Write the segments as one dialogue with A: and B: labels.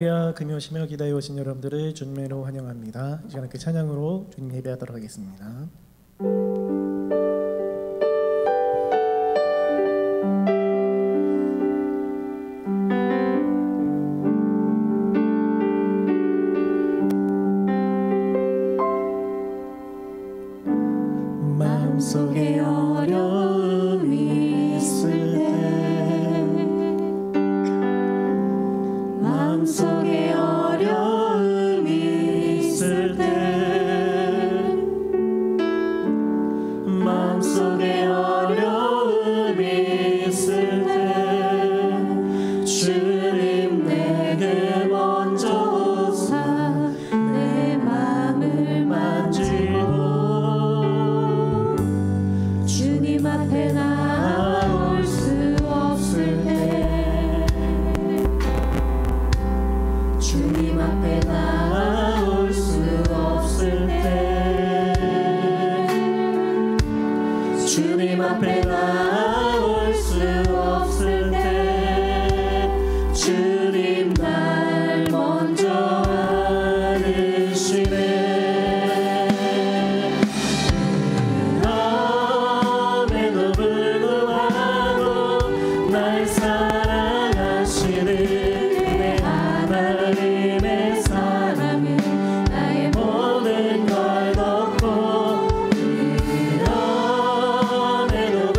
A: 할렐루야, 금요 오시며 기다려 오신 여러분들을 주님으로 환영합니다. 이 시간에 그 찬양으로 주님 예배하도록 하겠습니다. 마음속에 어려움이 있을 때, 마음속에 어려움이 있을 때, 마음속에 어려움이 있을 때, 주님 내게 먼저 오사 내 마음을 만지고 주님 앞에 나올 수 없을 때, 주님 앞에 나올 수 없을 때, 주님 앞에 나올 수 없을 때, 주님 날 먼저 안으시네. 그럼에도 불구하고 날 사랑하시는 내 하나님의 사랑은 나의 모든 걸 덮고, 그럼에도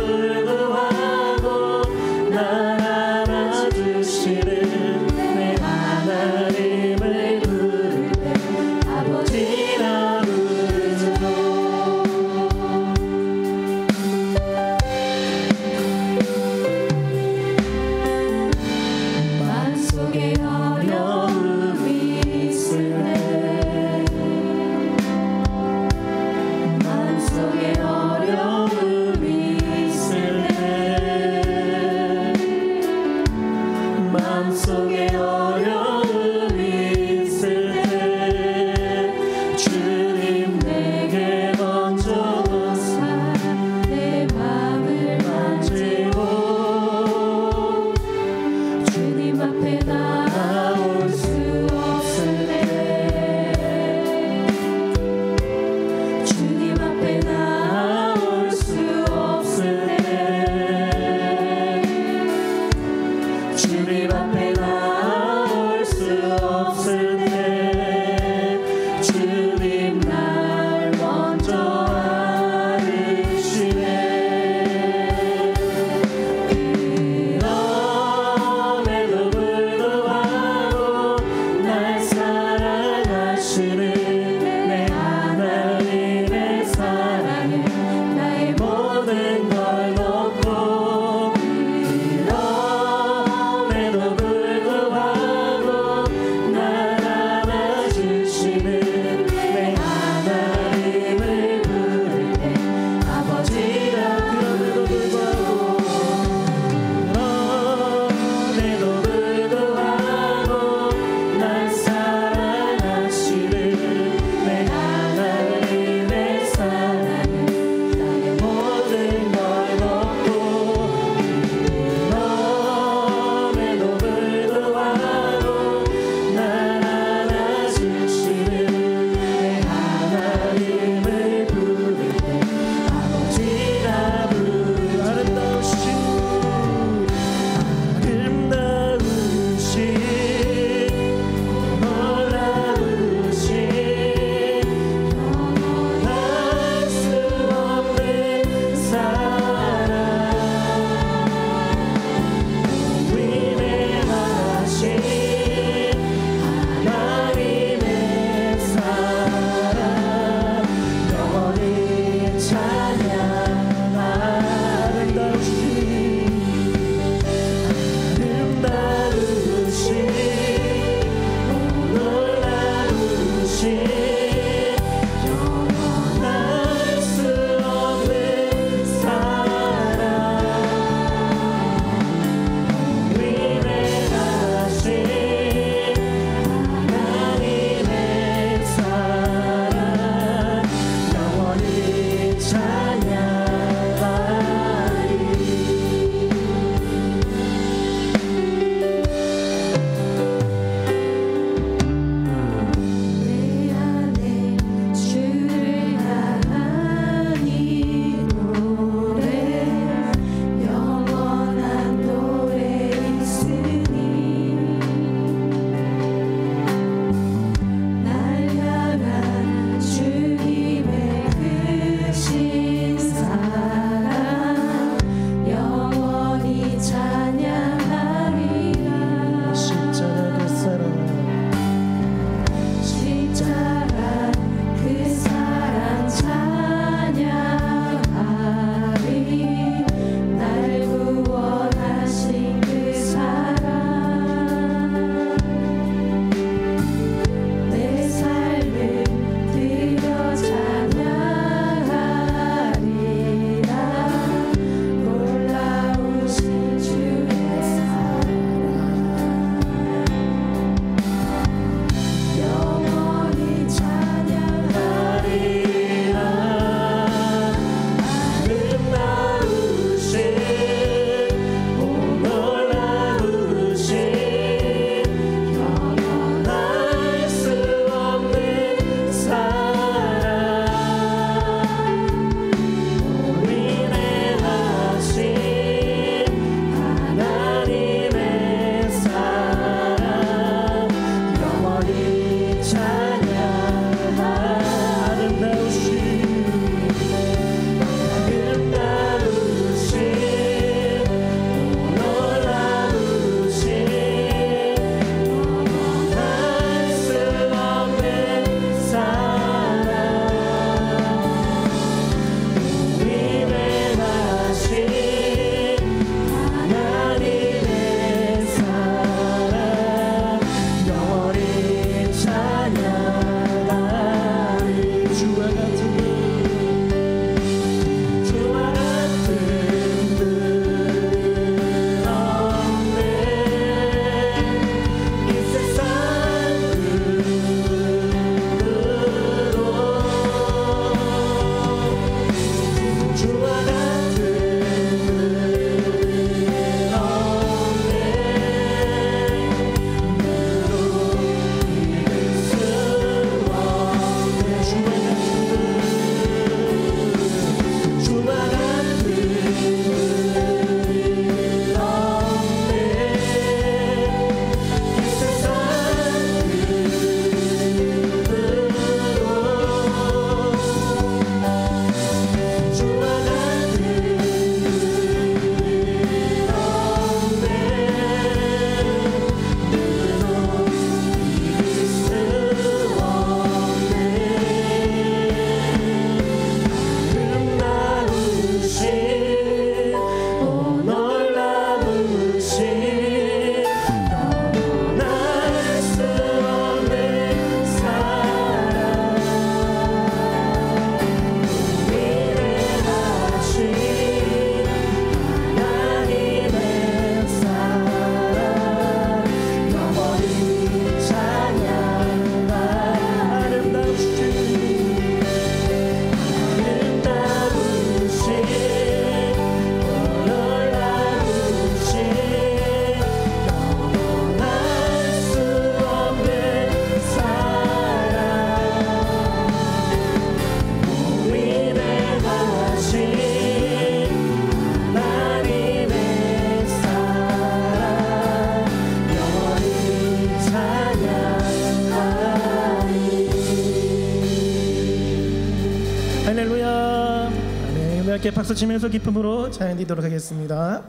A: 함께 박수 치면서 기쁨으로 찬양 드리도록 하겠습니다.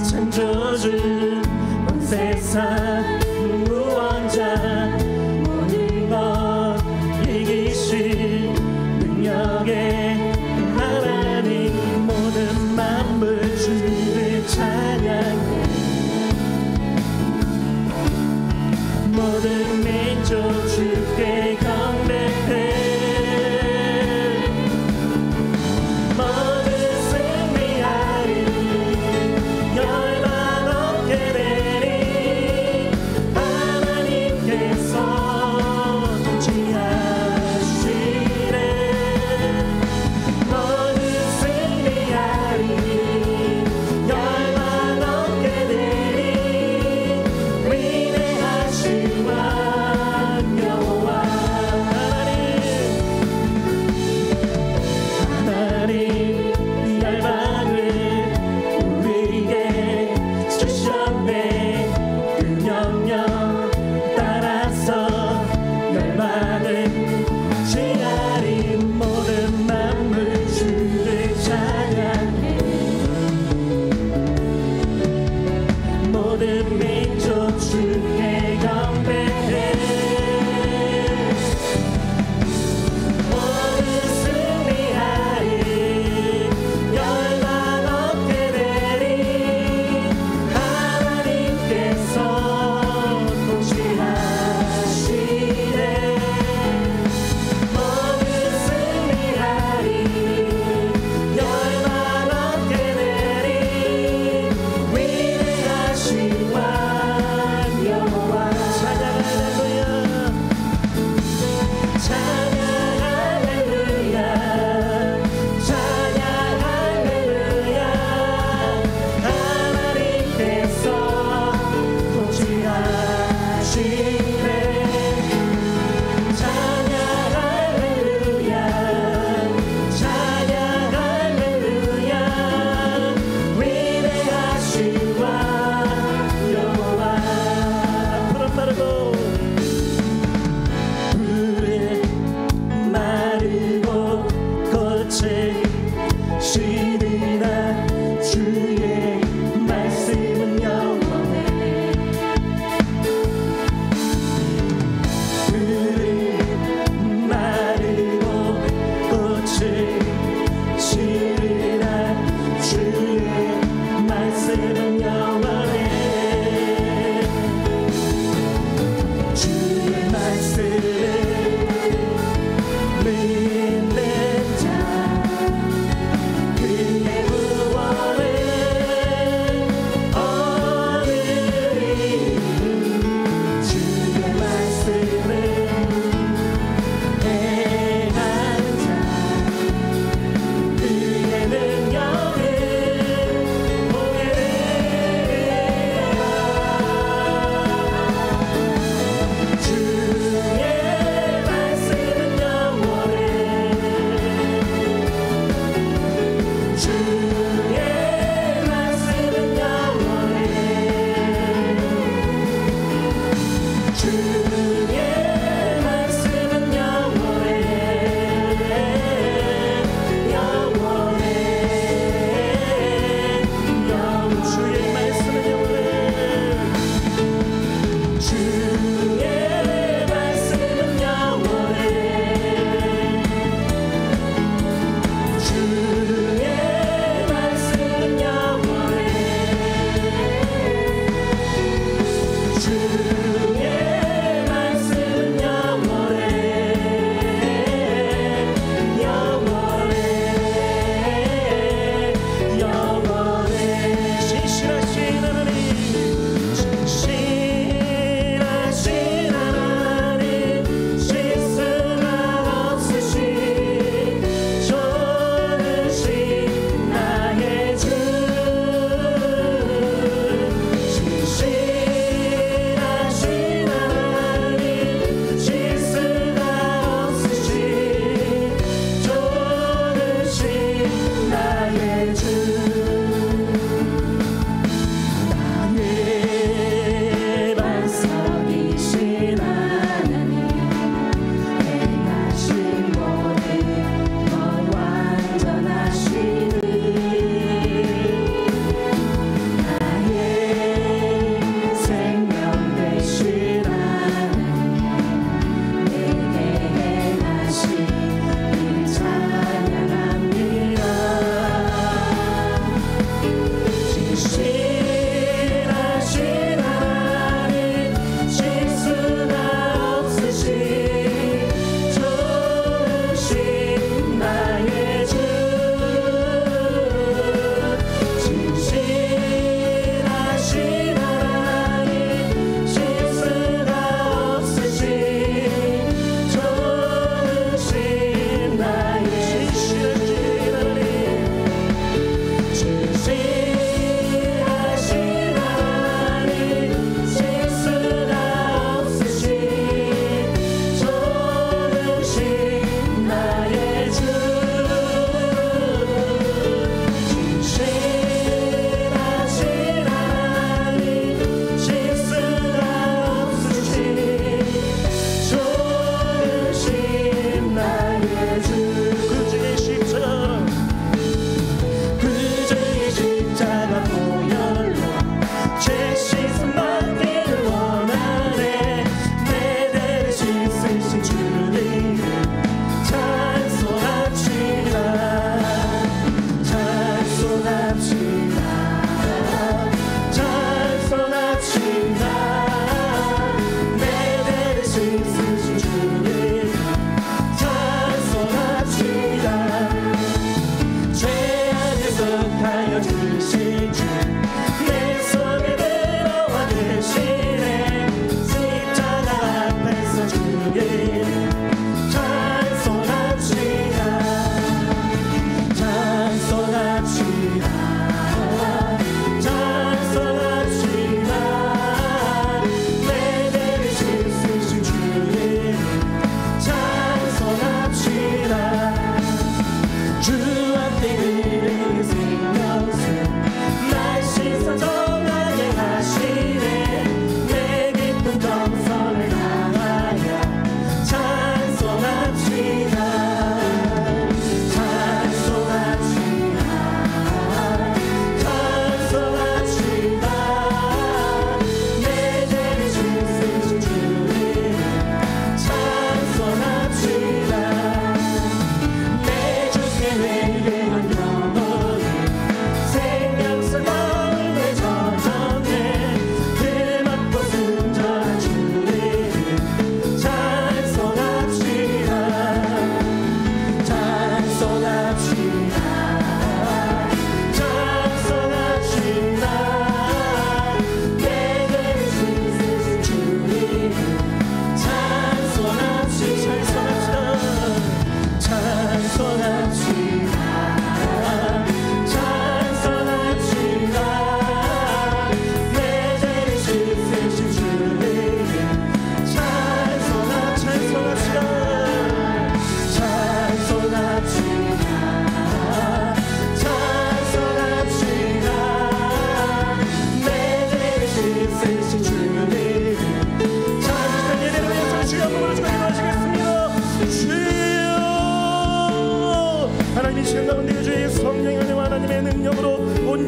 B: 창조주 온 세상 무원자 모든 것 이기신 능력의 하나님 모든 만물 주를 찬양해 모든 민족 주께 경배해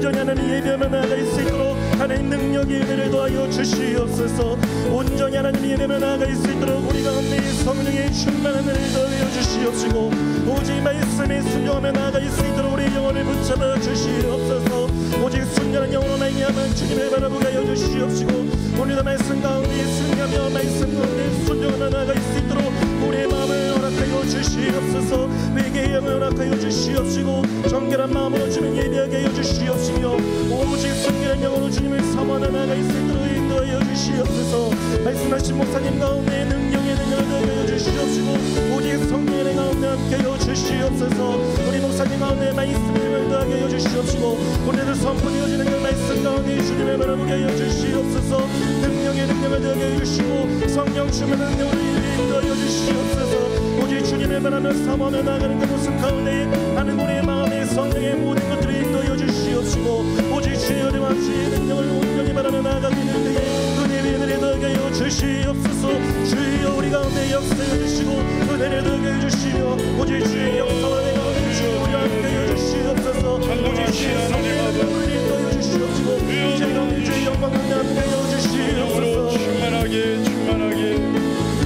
A: 온전히 하나님 예배하며 나아갈 수 있도록 하나님 능력의 은혜를 더하여 주시옵소서. 온전히 하나님 예배하며 나아갈 수 있도록 우리 가운데 성령의 충만한 은혜를 더하여 주시옵시고 오직 말씀에 순종하며 나아갈 수 있도록 우리 영혼을 붙잡아 주시옵소서. 오직 순전한 영혼으로 말미암아 주님을 바라보게 하여 주시옵시고 오늘도 말씀 가운데 승리하며 말씀 가운데 순종하며 나아갈 수 있도록 우리의 마음을 허락하여 주시옵소서. 회개의 영을 허락하여 주시옵시고 정결한 마음으로 주님 예배하게 하여 주시옵시며 오직 순결한 영으로 주님을 사모하며 나아갈 수 있도록 인도하여 주시옵소서. 말씀하신 목사님 가운데 능력의 능력을 더하여 주시옵시고 오직 성령의 가운데 함께하여 주시옵소서. 우리 목사님 가운데 말씀을 더하게 하여 주시옵시고 오늘도 선포되어지는 그 말씀 가운데 주님을 바라보게 하여 주시옵소서. 능력의 능력을 더하게 하여 주시고 성령 충만한 능력으로 인도하여 주시옵소서. 오직 주님을 바라며 사모하며 나아가는 그 모습 가운데 하는 우리의 마음에 성령의 모든 것들을 인도하여 주시옵시고 오직 주의 은혜와 주의 능력을 온전히 바라며 나아가게 될 때에 은혜의 은혜를 더하게 하여 주시옵소서. 주여 우리 가운데 역사해 주시고 은혜를 더하게 해 주시며 오직 주의 역사와 내 가운데 주여 우리 함께 해 주시옵소서. 오직 주의 성령의 능력을 인도하여 주시옵시고 이제 가운데 주의 영광을 함께 해 주시옵소서.
C: 충만하게 충만하게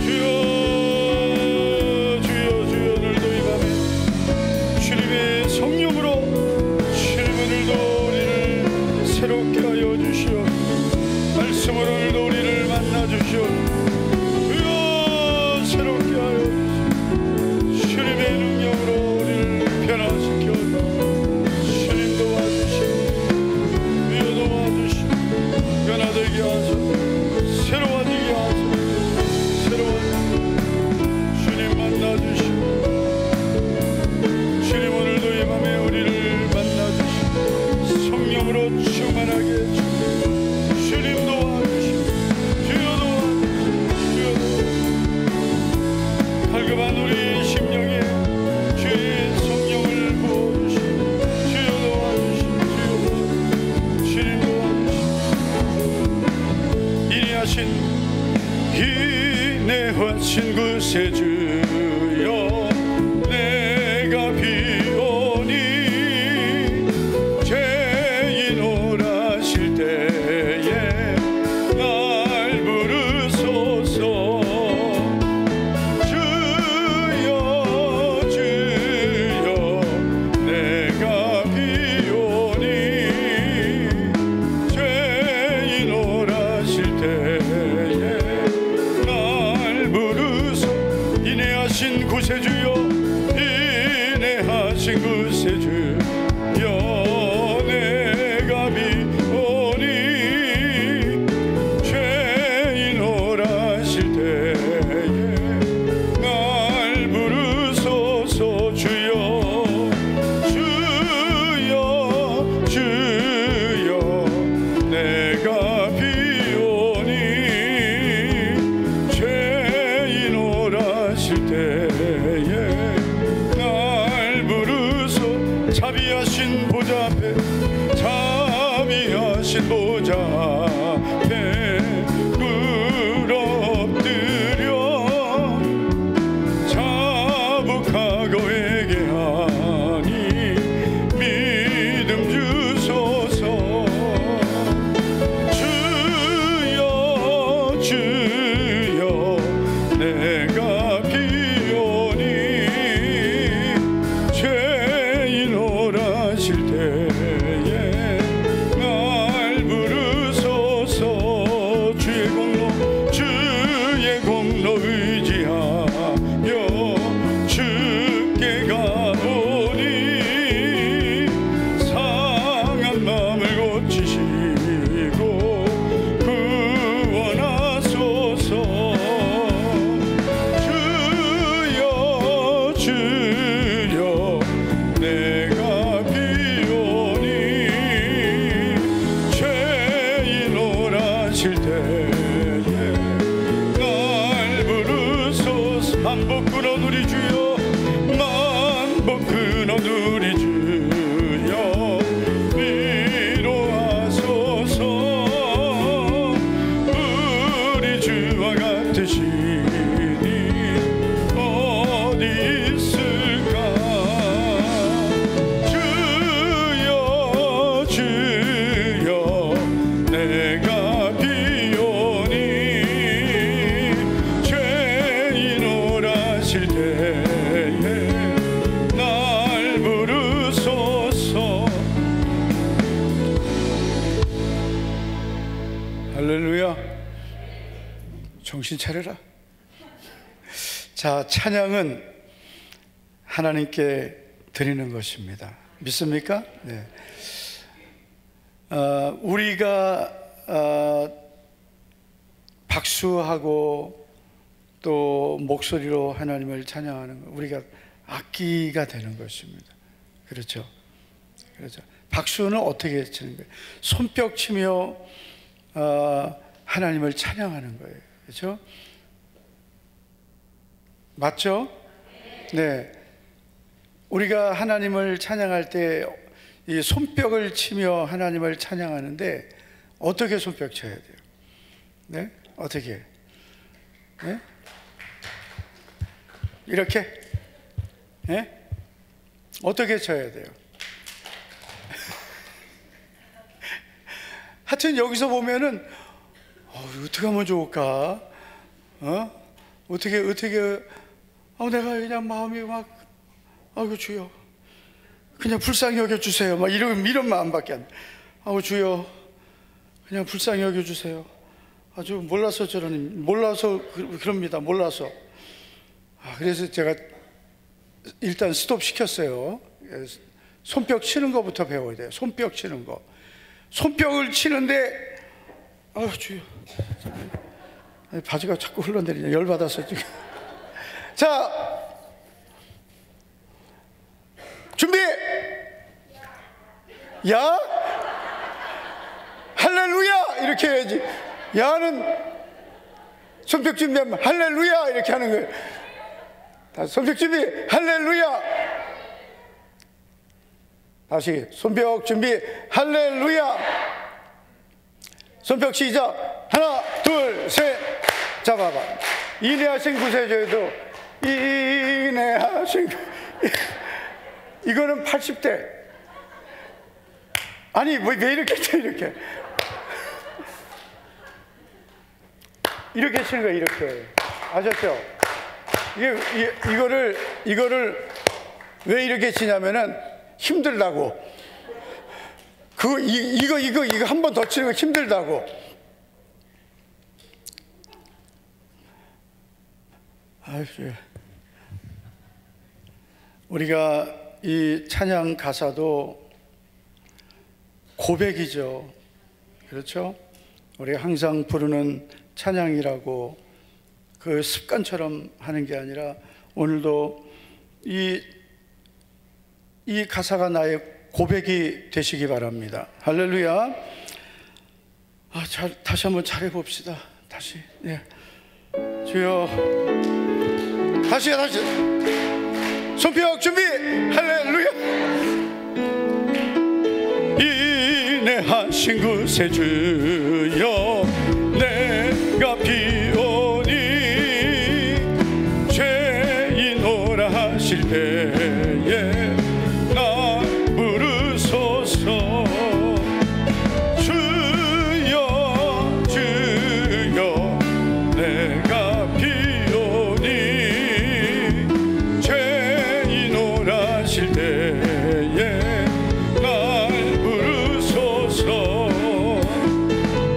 C: 주여 오늘도 이 밤에 주님의 성령으로 오늘도 우리를 새롭게 하여 주시오. 말씀으로 오늘도 우리를 만나 주시오. 주여 새롭게 하여 주시오. 주님의 능력으로 우리를 변화시켜 주님 도와주시오. 주여 도와주시오. 변화되게 하소서. 새로워지게 하소서. 주님 만나 주시오. 주님 오늘도 이 밤에 우리를 만나 주시오. 성령으로 충만하게 해주시오. 주님 도와주시오. 주여 도와주시오. 갈급한 우리 심령에 주의 성령을 부어주시오. 주여 도와주시오. 주님 도와주시오. 인내하신 구세주여 내가 비오니 죄인 오라실 때에 날 부르소서. 주여 주여 내가 비오니 죄인 오라실 때에 날 부르소. 인내하신 구세주여 인내하신 구세주여 내가 비오니 죄인 오라실 때에 날 부르소서. 주여 주여 주여 내가 비오니 죄인 오라실 때에 날 부르소. 자비하신 보좌 앞에 자비하신 보좌 앞에 꿇어엎드려 자복하고 회개하니 믿음 주소서. 주여 주여 내가 비오니 죄인 오라실 때에 날 부르소서. 주의 공로 의지하며 주께 가오니 상한 마음을 고치시고 구원하소서. 주여 주여 내가 비오니 죄인 오라실 때에 날 부르소서. 만복 끊어 누리 주여 만복 끊어 누리 주여 위로하소서. 우리 주와 같으시니 어디 있을까. 주여 주여 정신 차려라. 자, 찬양은 하나님께 드리는 것입니다. 믿습니까? 네. 우리가 박수하고 또 목소리로 하나님을 찬양하는 것, 우리가 악기가 되는 것입니다. 그렇죠? 그렇죠. 박수는 어떻게 치는 거예요? 손뼉 치며 하나님을 찬양하는 거예요. 그렇죠? 맞죠? 네. 우리가 하나님을 찬양할 때 이 손뼉을 치며 하나님을 찬양하는데 어떻게 손뼉 쳐야 돼요? 네? 어떻게? 네? 이렇게? 네? 어떻게 쳐야 돼요? 하여튼 여기서 보면은 어떻게 하면 좋을까? 어떻게 내가 그냥 마음이 막 아이고 주여 그냥 불쌍히 여겨주세요 막 이런 마음밖에 안 돼. 아이고 주여 그냥 불쌍히 여겨주세요. 아주 몰라서 그럽니다. 몰라서. 그래서 제가 일단 스톱 시켰어요. 손뼉 치는 것부터 배워야 돼요. 손뼉 치는 거. 손뼉을 치는데 주여 바지가 자꾸 흘러내리냐. 열받아서 지금. 자, 준비. 야, 할렐루야 이렇게 해야지. 야는 손뼉 준비하면 할렐루야 이렇게 하는 거예요. 다시 손뼉 준비. 할렐루야. 다시 손뼉 준비. 할렐루야. 손뼉 시작. 하나 둘 셋. 잡아봐. 인내하신 구세주에도 인내하신 이거는 80대. 아니 왜 이렇게 쳐 이렇게 치는 거야. 이렇게 아셨죠? 이거를 왜 이렇게 치냐면은 힘들다고. 이거 한 번 더 치는 거 힘들다고. 우리가 이 찬양 가사도 고백이죠. 그렇죠? 우리가 항상 부르는 찬양이라고 그 습관처럼 하는 게 아니라 오늘도 이 가사가 나의 고백이 되시기 바랍니다. 할렐루야. 다시 한번 잘해봅시다. 다시. 네. 주여. 다시. 손뼉 준비. 할렐루야. 인내하신 구세주여 내가 비오니 죄인오라 하실 때에 나 부르소서. 주여 내가 비오니 죄인오라 하실 때에 날 부르소서.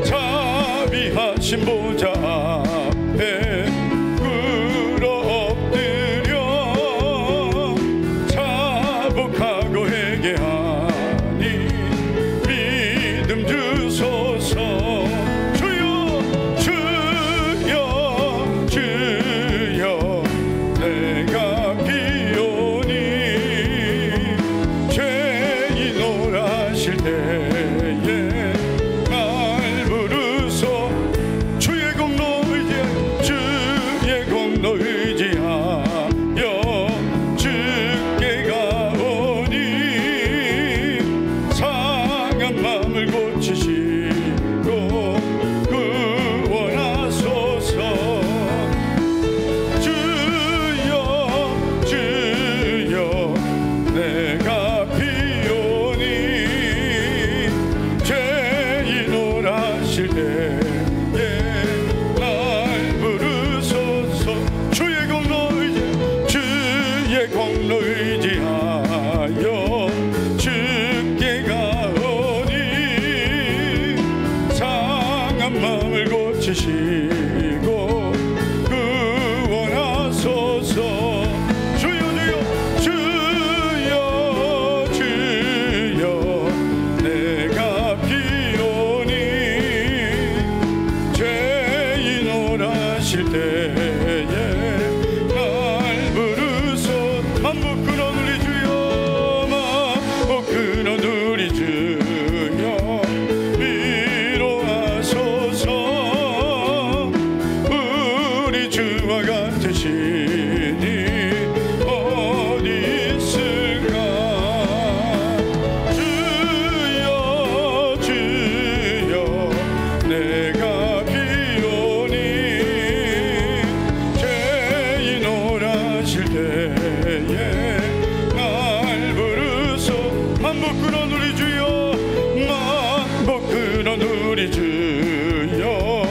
C: 자비하신 보좌 앞에 꿇어 엎드려 자복하고 회개하니 믿음 주소서. 주여 내가 비오니 죄인오라 하실 때에 날 부르소. 주의 공로 의지하여 주께 가오니 상한 마음을 고치시고 구원하소서. 주여 내가 비오니 죄인오라 하실 때에 날 부르소서. 주의 공로 의지하여 주께 가오니 상한 마음을 고치시고 인도하실 때에 날 부르소 만복 끊어 누리 주여 만복 끊어 누리 주여 위로하소서 우리 주와 같으시니 어디 있을까 주여 주여 내가 비오니 죄인 오라실 때에 날 부르소 만복 끊어 누리 주여 만복 끊어 누리 주여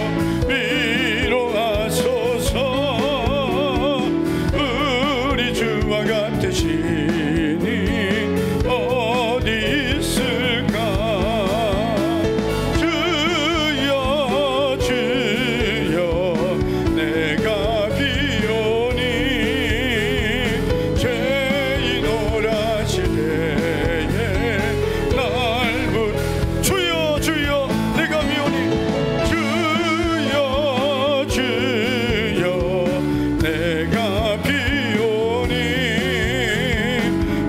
C: 위로하소서 우리 주와 같으시니 어디 있을까 주여 주여 내가 비오니 죄인 오라실 때에 날 주여 주여 내가 비오니 주여 주여 내가 비오니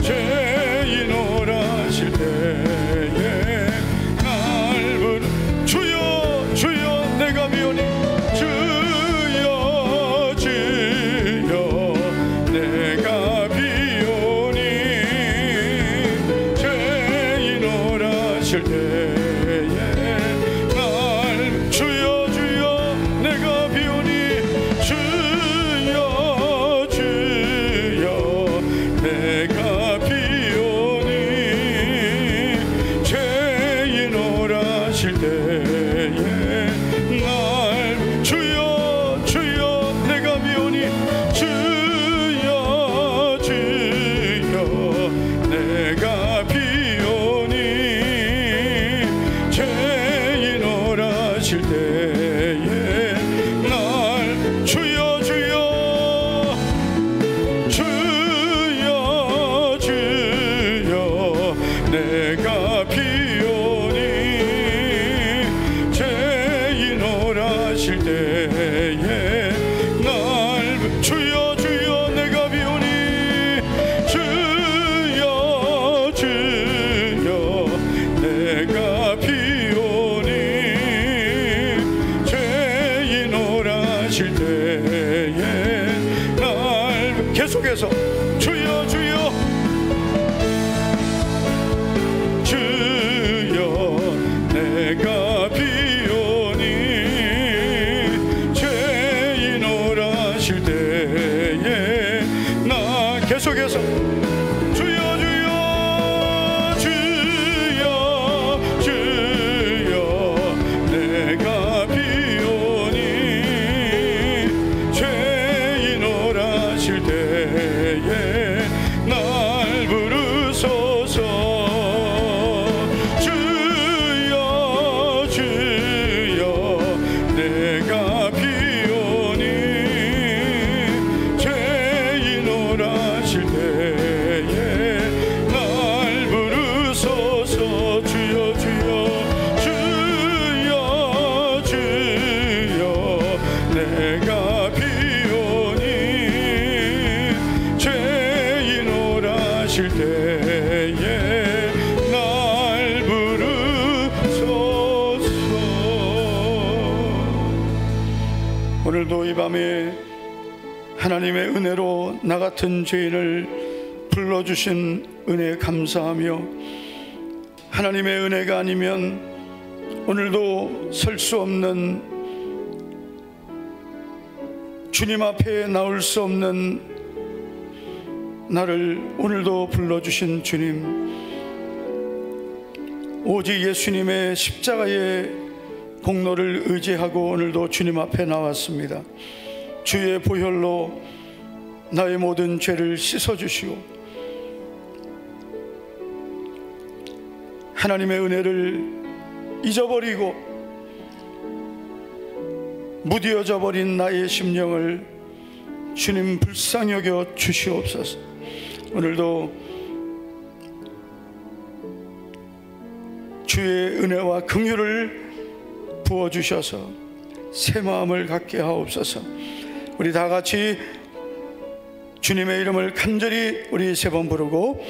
C: 죄인 오라실 때에 날 주여 주여 내가 비오니 주여 주여 내가 비오니 죄인 오라실 때에 날 주여 주여 내가 비오니 주여 주여 내가 비오니 죄인 오라실 때에 날 주여 주여 내가 비오니 주여 주여 내가 비오니 죄인 오라실 때에 날 주여 주여 주여 주여 내가 비오니 죄인 오라실 때에 날 주여 주여 내가 비오니 주여 주여 내가 비오니 죄인 오라실 때에 날 계속해서 주여 주여 주여 내가 비오니 죄인 오라실 때에 나 계속해서 주여 주여 주여 주여 내가 비오니 죄인 오라실 때에 날 부르소서 주여 주여 내가 비오니 죄인 오라실 때에 날 부르소서 주여 주여 주여 주여 내가 비오니 죄인 오라실 때에 날 부르소서. 오늘도 이 밤에 하나님의 은혜로 나 같은 죄인을 불러주신 은혜에 감사하며 하나님의 은혜가 아니면 오늘도 설 수 없는 주님 앞에 나올 수 없는 나를 오늘도 불러주신 주님, 오직 예수님의 십자가의 공로를 의지하고 오늘도 주님 앞에 나왔습니다. 주의 보혈로 나의 모든 죄를 씻어주시고 하나님의 은혜를 잊어버리고 무뎌져 버린 나의 심령을 주님 불쌍히 여겨 주시옵소서. 오늘도 주의 은혜와 긍휼을 부어주셔서 새 마음을 갖게 하옵소서. 우리 다 같이 주님의 이름을 간절히 우리 세 번 부르고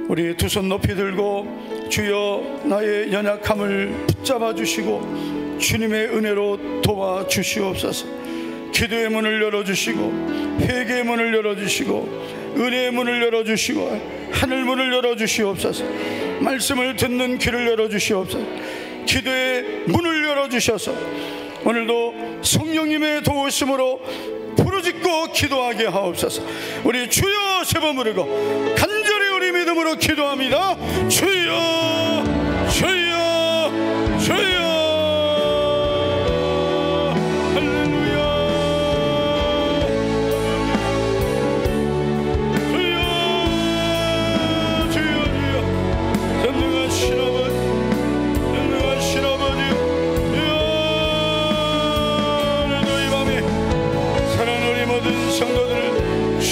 C: 우리 두 손 높이 들고 주여 나의 연약함을 붙잡아 주시고 주님의 은혜로 도와주시옵소서. 기도의 문을 열어주시고 회개의 문을 열어주시고 은혜의 문을 열어주시고 하늘 문을 열어주시옵소서. 말씀을 듣는 귀를 열어주시옵소서. 기도의 문을 열어주셔서 오늘도 성령님의 도우심으로 부르짖고 기도하게 하옵소서. 우리 주여 세 번 부르고 간절히 우리 믿음으로 기도합니다. 주여 주여 주여.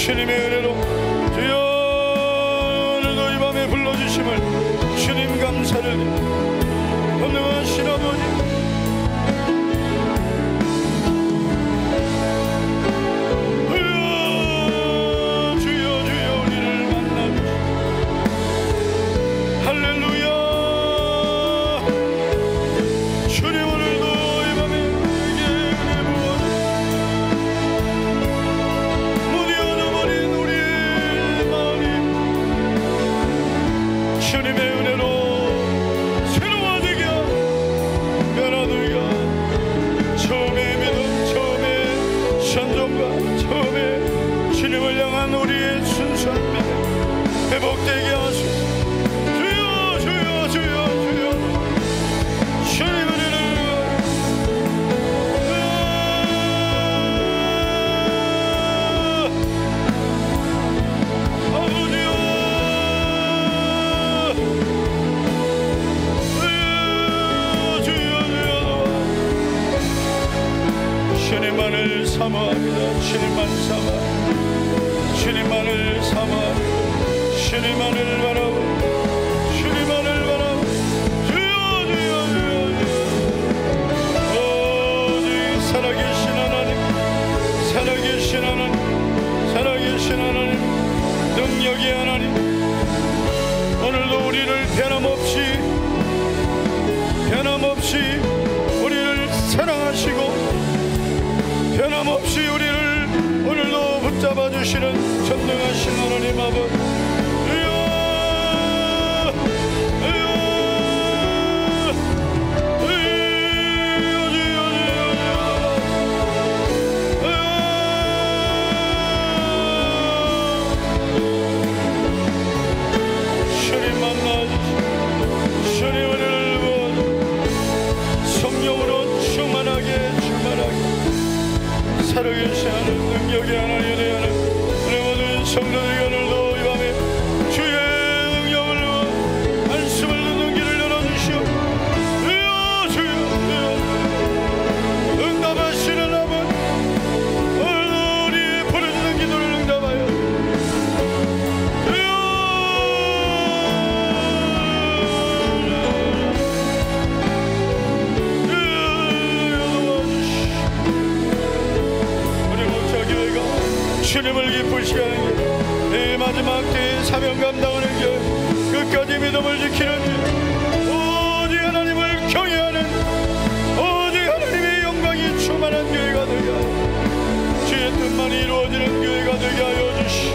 C: 주님의 은혜로 주여 오늘도 이 밤에 불러주심을 주님 감사를 권능하신 아버지 주여 주여 우리를 만나주시고 할렐루야. 주님 오늘도 이 밤에 우리에게 은혜 부어주시고 주님의 은혜로 새로워지게 변화되게 처음의 믿음, 처음의 순종과 처음에 주님을 향한 우리의 순수한 믿음 회복되게 하시고 주여 주여 주여 주여 주님의 은혜를 주님만을 사모합니다. 주님만 사모 주님만을 사모 주님만을 바라보 주님만을 바라보 주여 주여 주여 오직 살아계신 하나님 살아계신 하나님 살아계신 하나님 능력의 하나님 오늘도 우리를 변함없이 우리를 사랑하시고 변함없이 우리를 오늘도 붙잡아 주시는 전능하신 하나님 아버지 주님 만나주시고 주님 은혜를 부어 성령으로 충만하게 살아계신 하나님 능력의 하나님 되어는 우리 모든 성도들이 오늘도 이 밤에 주의 능력을 말씀을 듣는 길을 열어주시오. 주여 주여 응답하시는 아버지 오늘도 우리의 부르짖는 기도를 응답하여 주여 주님을 기쁘시게 하는 길, 내 마지막 때의 사명 감당하는 길, 끝까지 믿음을 지키는 길, 오직 하나님을 경외하는 오직 하나님의 영광이 충만한 교회가 되게 하여 주의 뜻만이 이루어지는 교회가 되게 하여 주시오.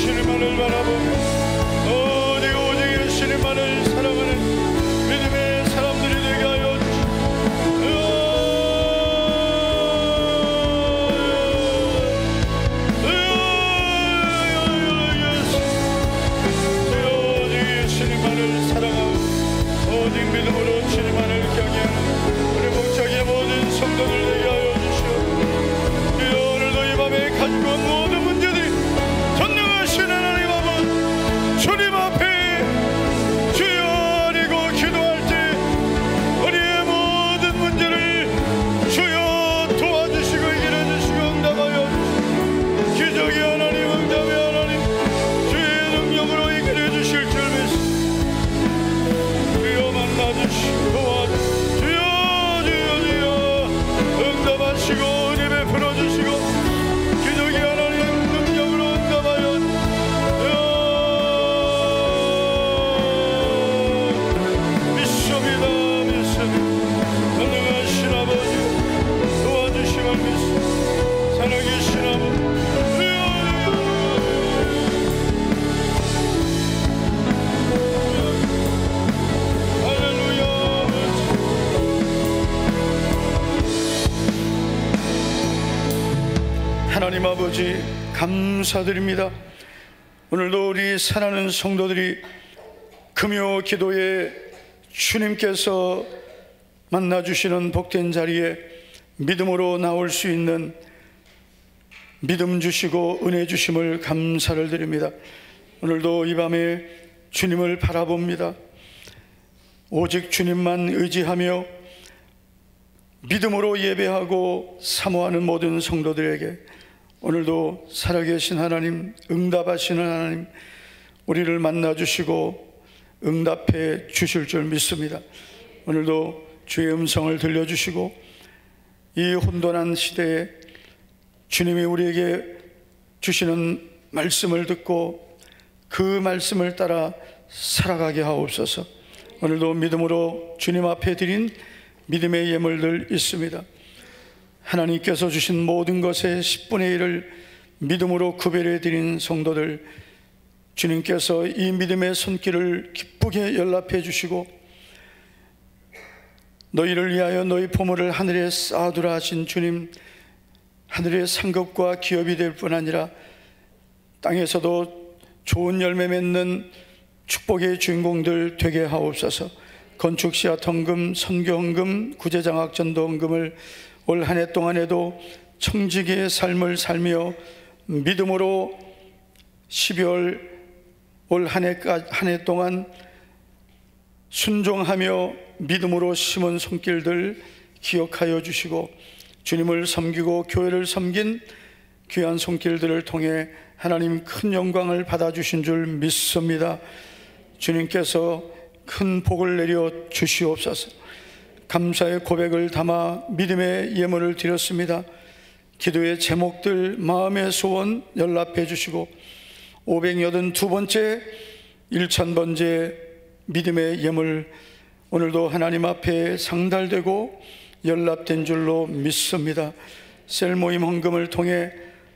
C: 주님만을 바라보며 오직 주님만을 사랑하는 믿음의 사람들이 되게 하여 주시오. 하나님 아버지 감사드립니다. 오늘도 우리 사랑하는 성도들이 금요 기도에 주님께서 만나주시는 복된 자리에 믿음으로 나올 수 있는 믿음 주시고 은혜 주심을 감사를 드립니다. 오늘도 이 밤에 주님을 바라봅니다. 오직 주님만 의지하며 믿음으로 예배하고 사모하는 모든 성도들에게 오늘도 살아계신 하나님, 응답하시는 하나님, 우리를 만나주시고 응답해 주실 줄 믿습니다. 오늘도 주의 음성을 들려주시고 이 혼돈한 시대에 주님이 우리에게 주시는 말씀을 듣고 그 말씀을 따라 살아가게 하옵소서. 오늘도 믿음으로 주님 앞에 드린 믿음의 예물들 있습니다. 하나님께서 주신 모든 것의 10분의 1을 믿음으로 구별해 드린 성도들, 주님께서 이 믿음의 손길을 기쁘게 연락해 주시고 너희를 위하여 너희 보물을 하늘에 쌓아두라 하신 주님, 하늘의 상급과 기업이 될 뿐 아니라 땅에서도 좋은 열매 맺는 축복의 주인공들 되게 하옵소서. 건축 씨앗 헌금, 선교 헌금, 구제장학 전도 헌금을 올 한 해 동안에도 청지기의 삶을 살며 믿음으로 12월 올 한 해 동안 순종하며 믿음으로 심은 손길들 기억하여 주시고 주님을 섬기고 교회를 섬긴 귀한 손길들을 통해 하나님 큰 영광을 받아주신 줄 믿습니다. 주님께서 큰 복을 내려 주시옵소서. 감사의 고백을 담아 믿음의 예물을 드렸습니다. 기도의 제목들, 마음의 소원 연락해 주시고 582번째 1000번째 믿음의 예물 오늘도 하나님 앞에 상달되고 연락된 줄로 믿습니다. 셀 모임 헌금을 통해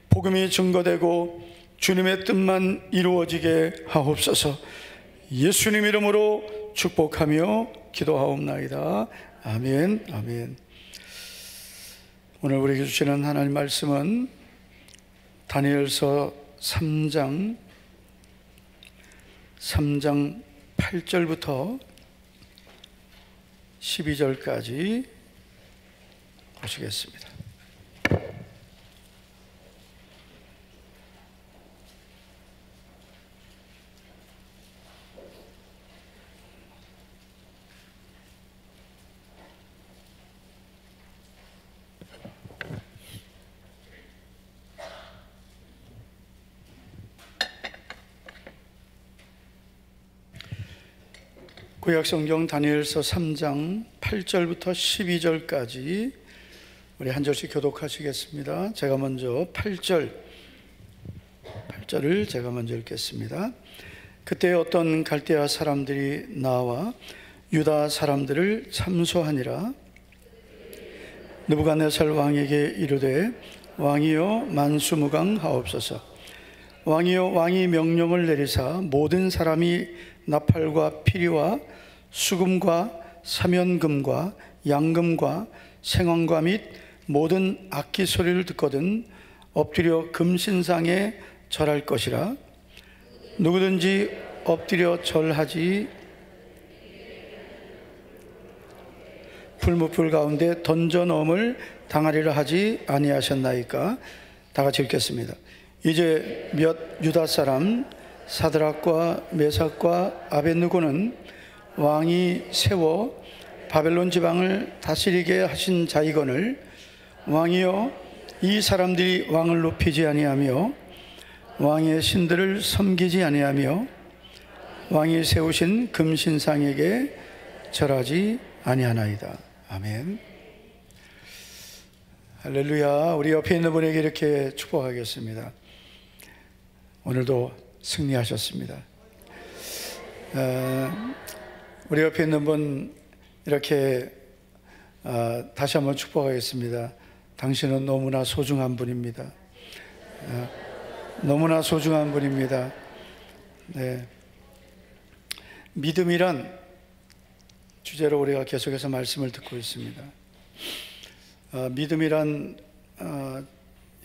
C: 복음이 증거되고 주님의 뜻만 이루어지게 하옵소서. 예수님 이름으로 축복하며 기도하옵나이다. 아멘. 아멘. 오늘 우리에게 주시는 하나님 말씀은 다니엘서 3장 8절부터 12절까지 보시겠습니다. 구약성경 다니엘서 3장 8절부터 12절까지 우리 한 절씩 교독하시겠습니다. 제가 먼저 8절을 제가 먼저 읽겠습니다. 그때 어떤 갈대아 사람들이 나와 유다 사람들을 참소하니라. 느부갓네살 왕에게 이르되 왕이여 만수무강하옵소서. 왕이여 왕이 명령을 내리사 모든 사람이 나팔과 피리와 수금과 사면금과 양금과 생황과 및 모든 악기 소리를 듣거든 엎드려 금신상에 절할 것이라. 누구든지 엎드려 절하지 풀무풀 가운데 던져 넣음을 당하리라 하지 아니하셨나이까. 다 같이 읽겠습니다. 이제 몇 유다 사람 사드락과 메삭과 아벳느고는 왕이 세워 바벨론 지방을 다스리게 하신 자이거늘 왕이여 이 사람들이 왕을 높이지 아니하며 왕의 신들을 섬기지 아니하며 왕이 세우신 금신상에게 절하지 아니하나이다. 아멘. 할렐루야. 우리 옆에 있는 분에게 이렇게 축복하겠습니다. 오늘도 승리하셨습니다. 우리 옆에 있는 분 이렇게 다시 한번 축복하겠습니다. 당신은 너무나 소중한 분입니다. 너무나 소중한 분입니다. 네. 믿음이란 주제로 우리가 계속해서 말씀을 듣고 있습니다. 믿음이란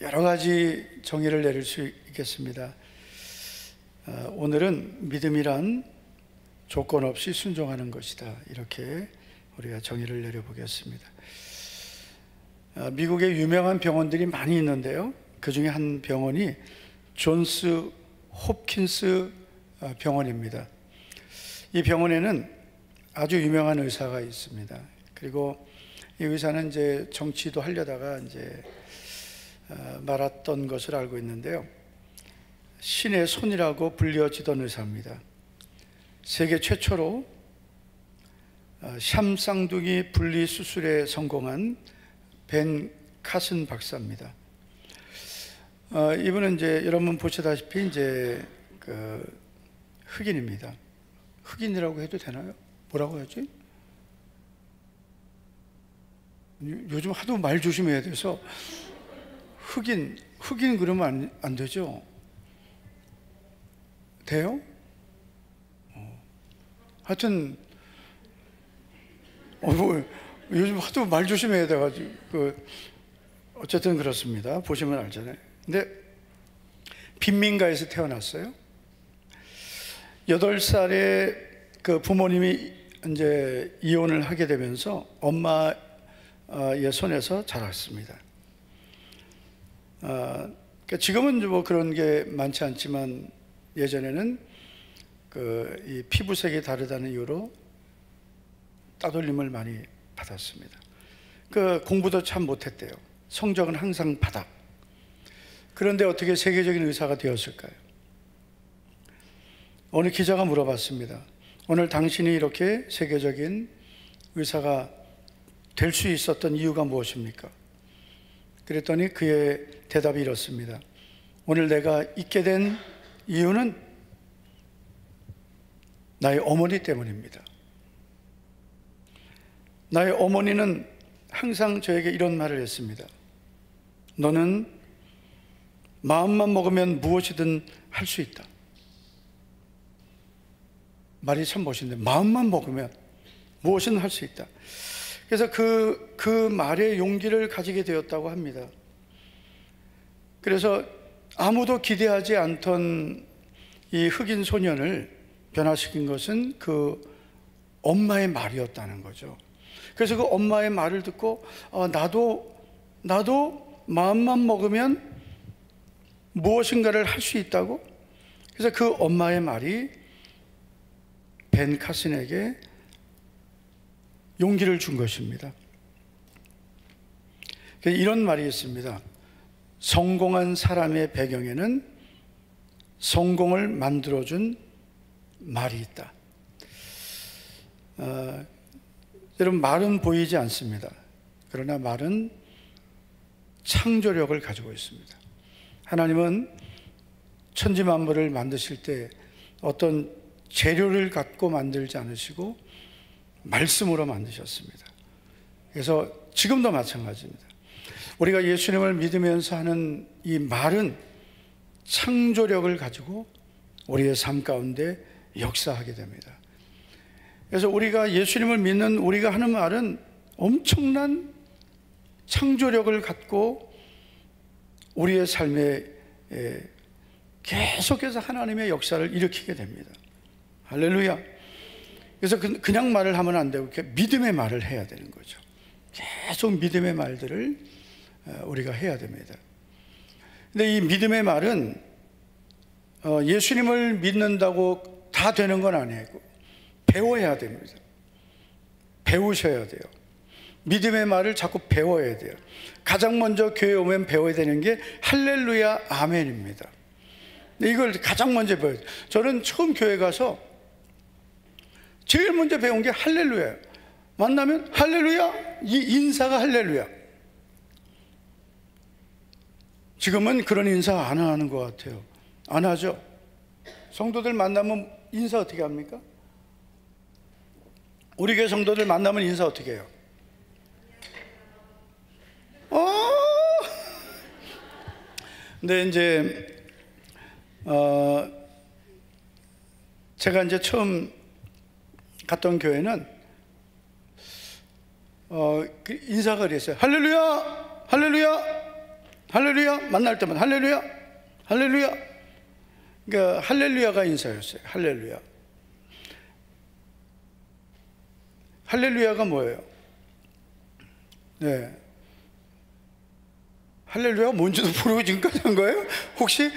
C: 여러 가지 정의를 내릴 수 있겠습니다. 오늘은 믿음이란 조건 없이 순종하는 것이다, 이렇게 우리가 정의를 내려보겠습니다. 미국에 유명한 병원들이 많이 있는데요, 그 중에 한 병원이 존스 홉킨스 병원입니다. 이 병원에는 아주 유명한 의사가 있습니다. 그리고 이 의사는 이제 정치도 하려다가 이제 말았던 것을 알고 있는데요, 신의 손이라고 불려지던 의사입니다. 세계 최초로 샴 쌍둥이 분리 수술에 성공한 벤 카슨 박사입니다. 이분은 이제 여러분 보시다시피 이제 그 흑인입니다. 흑인이라고 해도 되나요? 뭐라고 하지? 요즘 하도 말 조심해야 돼서 흑인 그러면 안 되죠? 돼요? 하여튼 뭐 요즘 하도 말 조심해야 돼가지고 어쨌든 그렇습니다. 보시면 알잖아요. 근데 빈민가에서 태어났어요. 8살에 그 부모님이 이제 이혼을 하게 되면서 엄마의 손에서 자랐습니다. 그러니까 지금은 뭐 그런 게 많지 않지만 예전에는 이 피부색이 다르다는 이유로 따돌림을 많이 받았습니다. 공부도 참 못했대요. 성적은 항상 바닥. 그런데 어떻게 세계적인 의사가 되었을까요? 어느 기자가 물어봤습니다. 오늘 당신이 이렇게 세계적인 의사가 될 수 있었던 이유가 무엇입니까? 그랬더니 그의 대답이 이렇습니다. 오늘 내가 있게 된 이유는 나의 어머니 때문입니다. 나의 어머니는 항상 저에게 이런 말을 했습니다. 너는 마음만 먹으면 무엇이든 할 수 있다. 말이 참 멋있는데, 마음만 먹으면 무엇이든 할 수 있다. 그래서 그 말에 용기를 가지게 되었다고 합니다. 그래서 아무도 기대하지 않던 이 흑인 소년을 변화시킨 것은 그 엄마의 말이었다는 거죠. 그래서 그 엄마의 말을 듣고 나도 마음만 먹으면 무엇인가를 할 수 있다고. 그래서 그 엄마의 말이 벤 카슨에게 용기를 준 것입니다. 이런 말이 있습니다. 성공한 사람의 배경에는 성공을 만들어준 말이 있다. 여러분, 말은 보이지 않습니다. 그러나 말은 창조력을 가지고 있습니다. 하나님은 천지 만물을 만드실 때 어떤 재료를 갖고 만들지 않으시고 말씀으로 만드셨습니다. 그래서 지금도 마찬가지입니다. 우리가 예수님을 믿으면서 하는 이 말은 창조력을 가지고 우리의 삶 가운데 역사하게 됩니다. 그래서 우리가 예수님을 믿는 우리가 하는 말은 엄청난 창조력을 갖고 우리의 삶에 계속해서 하나님의 역사를 일으키게 됩니다. 할렐루야. 그래서 그냥 말을 하면 안 되고 믿음의 말을 해야 되는 거죠. 계속 믿음의 말들을 우리가 해야 됩니다. 근데 이 믿음의 말은 예수님을 믿는다고 다 되는 건 아니고 배워야 됩니다. 배우셔야 돼요. 믿음의 말을 자꾸 배워야 돼요. 가장 먼저 교회 오면 배워야 되는 게 할렐루야 아멘입니다. 이걸 가장 먼저 배워야 돼요. 저는 처음 교회 가서 제일 먼저 배운 게 할렐루야예요. 만나면 할렐루야, 이 인사가 할렐루야. 지금은 그런 인사 안 하는 것 같아요. 안 하죠. 성도들 만나면 인사 어떻게 합니까? 우리 교회 성도들 만나면 인사 어떻게 해요? 근데 이제 제가 이제 처음 갔던 교회는 인사가 그랬어요. 할렐루야, 할렐루야. 할렐루야. 만날 때마다 할렐루야, 할렐루야. 그러니까 할렐루야가 인사였어요. 할렐루야. 할렐루야가 뭐예요? 네. 할렐루야가 뭔지도 모르고 지금까지 한 거예요? 혹시